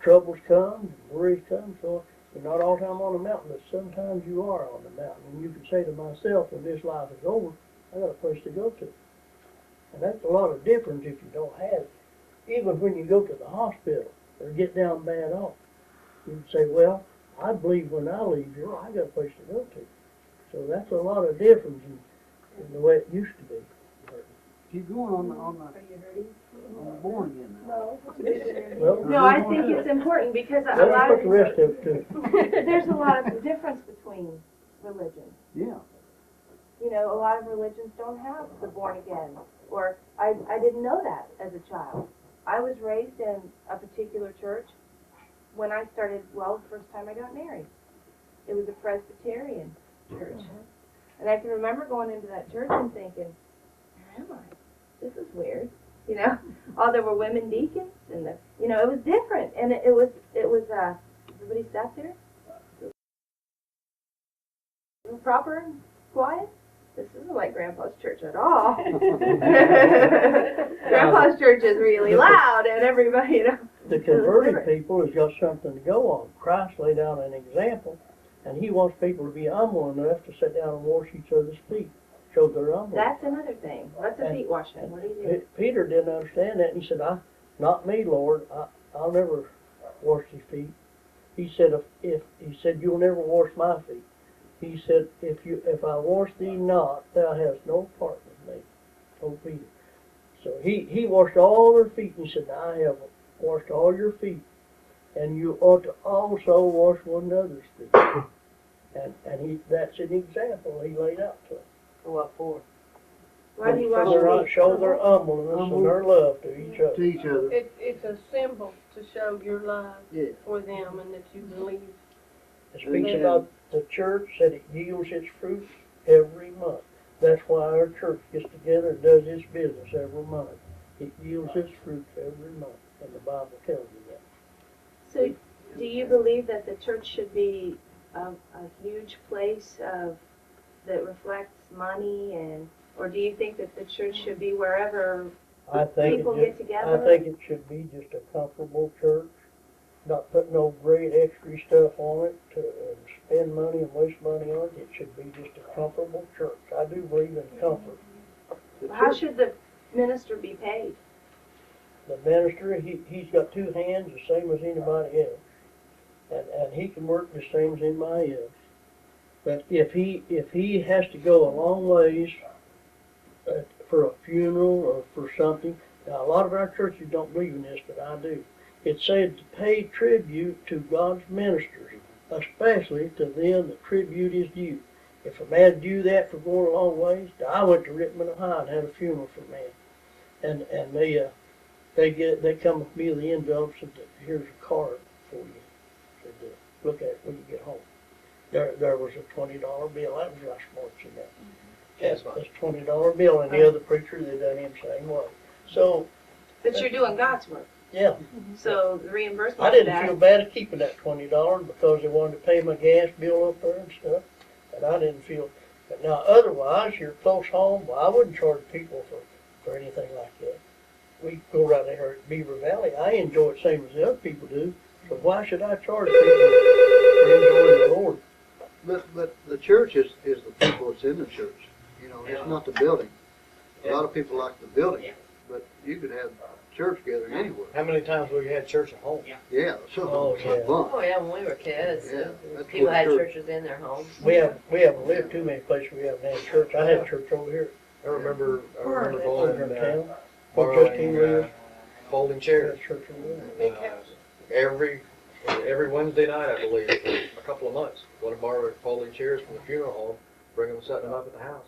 Troubles come, worries come, so you're not all the time on a mountain, but sometimes you are on the mountain. And you can say to myself, when this life is over, I got a place to go to. And that's a lot of difference if you don't have it. Even when you go to the hospital or get down bad off, you can say, well, I believe when I leave here, I got a place to go to. So that's a lot of difference in the way it used to be. Keep going on the born again now. Well, No, I think it's important because a let me lot put of, the rest of it too. there's a lot of difference between religions. Yeah. You know, a lot of religions don't have the born again, or I didn't know that as a child. I was raised in a particular church when I started, well, the first time I got married. It was a Presbyterian church. And I can remember going into that church and thinking, where am I? This is weird. You know, there were women deacons, and it was different. And it was everybody sat there, proper and quiet. This isn't like Grandpa's church at all. Grandpa's church is really loud, and everybody, you know. The converted people has got something to go on. Christ laid down an example, and he wants people to be humble enough to sit down and wash each other's feet, show their humbleness. That's another thing. What's a feet washing? What do you do? Peter didn't understand that, and he said, "Not me, Lord. I'll never wash your feet." He said, he said, "You'll never wash my feet." He said, if I wash thee not, thou hast no part with me. Told Peter. So he washed all their feet, and he said, I have washed all your feet, and you ought to also wash one another's feet. And that's an example he laid out to them. What for? Why do you wash So your feet? show their humbleness and their love to each other. To each other. It's a symbol to show your love Yeah. for them and that you believe. It speaks about the church that it yields its fruit every month. That's why our church gets together and does its business every month. It yields its fruit every month, and the Bible tells you that. So, do you believe that the church should be a huge place that reflects money, or do you think that the church should be wherever people get together? I think it should be just a comfortable church, not put no great extra stuff on it to spend money and waste money on it. It should be just a comfortable church. I do believe in comfort. How should the minister be paid? The minister, he's got two hands the same as anybody else, and he can work the same as anybody else. But if he has to go a long ways for a funeral or for something, now a lot of our churches don't believe in this, but I do. It said to pay tribute to God's ministers, especially to them the tribute is due. If a man do that for going a long ways, I went to Richmond, Ohio, and had a funeral for a man, and they come with me with the envelopes and said, here's a card for you. Said, look at it when you get home. There was a $20 bill. That was last March in that. That's fine. That's $20 bill, and the other preacher, they done him same way. So, But you're doing God's work. yeah. So the reimbursement I for didn't that. feel bad at keeping that $20 because they wanted to pay my gas bill up there and stuff, and I didn't feel. But now, otherwise, you're close home. Well, I wouldn't charge people for anything like that. We go right there at Beaver Valley. I enjoy it same as the other people do. So why should I charge people for enjoying the Lord? But the church is the people that's in the church. You know, it's not the building. A lot of people like the building, but you could have church gathering anywhere. How many times have we had church at home? Yeah, so, Oh, it's yeah. a bunch. Oh, yeah, when we were kids, Yeah, that's people what had church- churches in their homes. We haven't lived too many places we haven't had church. I had church over here, I remember over going in and town. Where Justine borrowing lives, folding we chairs. had church over there. Big house. Every Wednesday night, I believe, for a couple of months. Going to borrow folding chairs from the funeral home, bring them, setting them up at the house.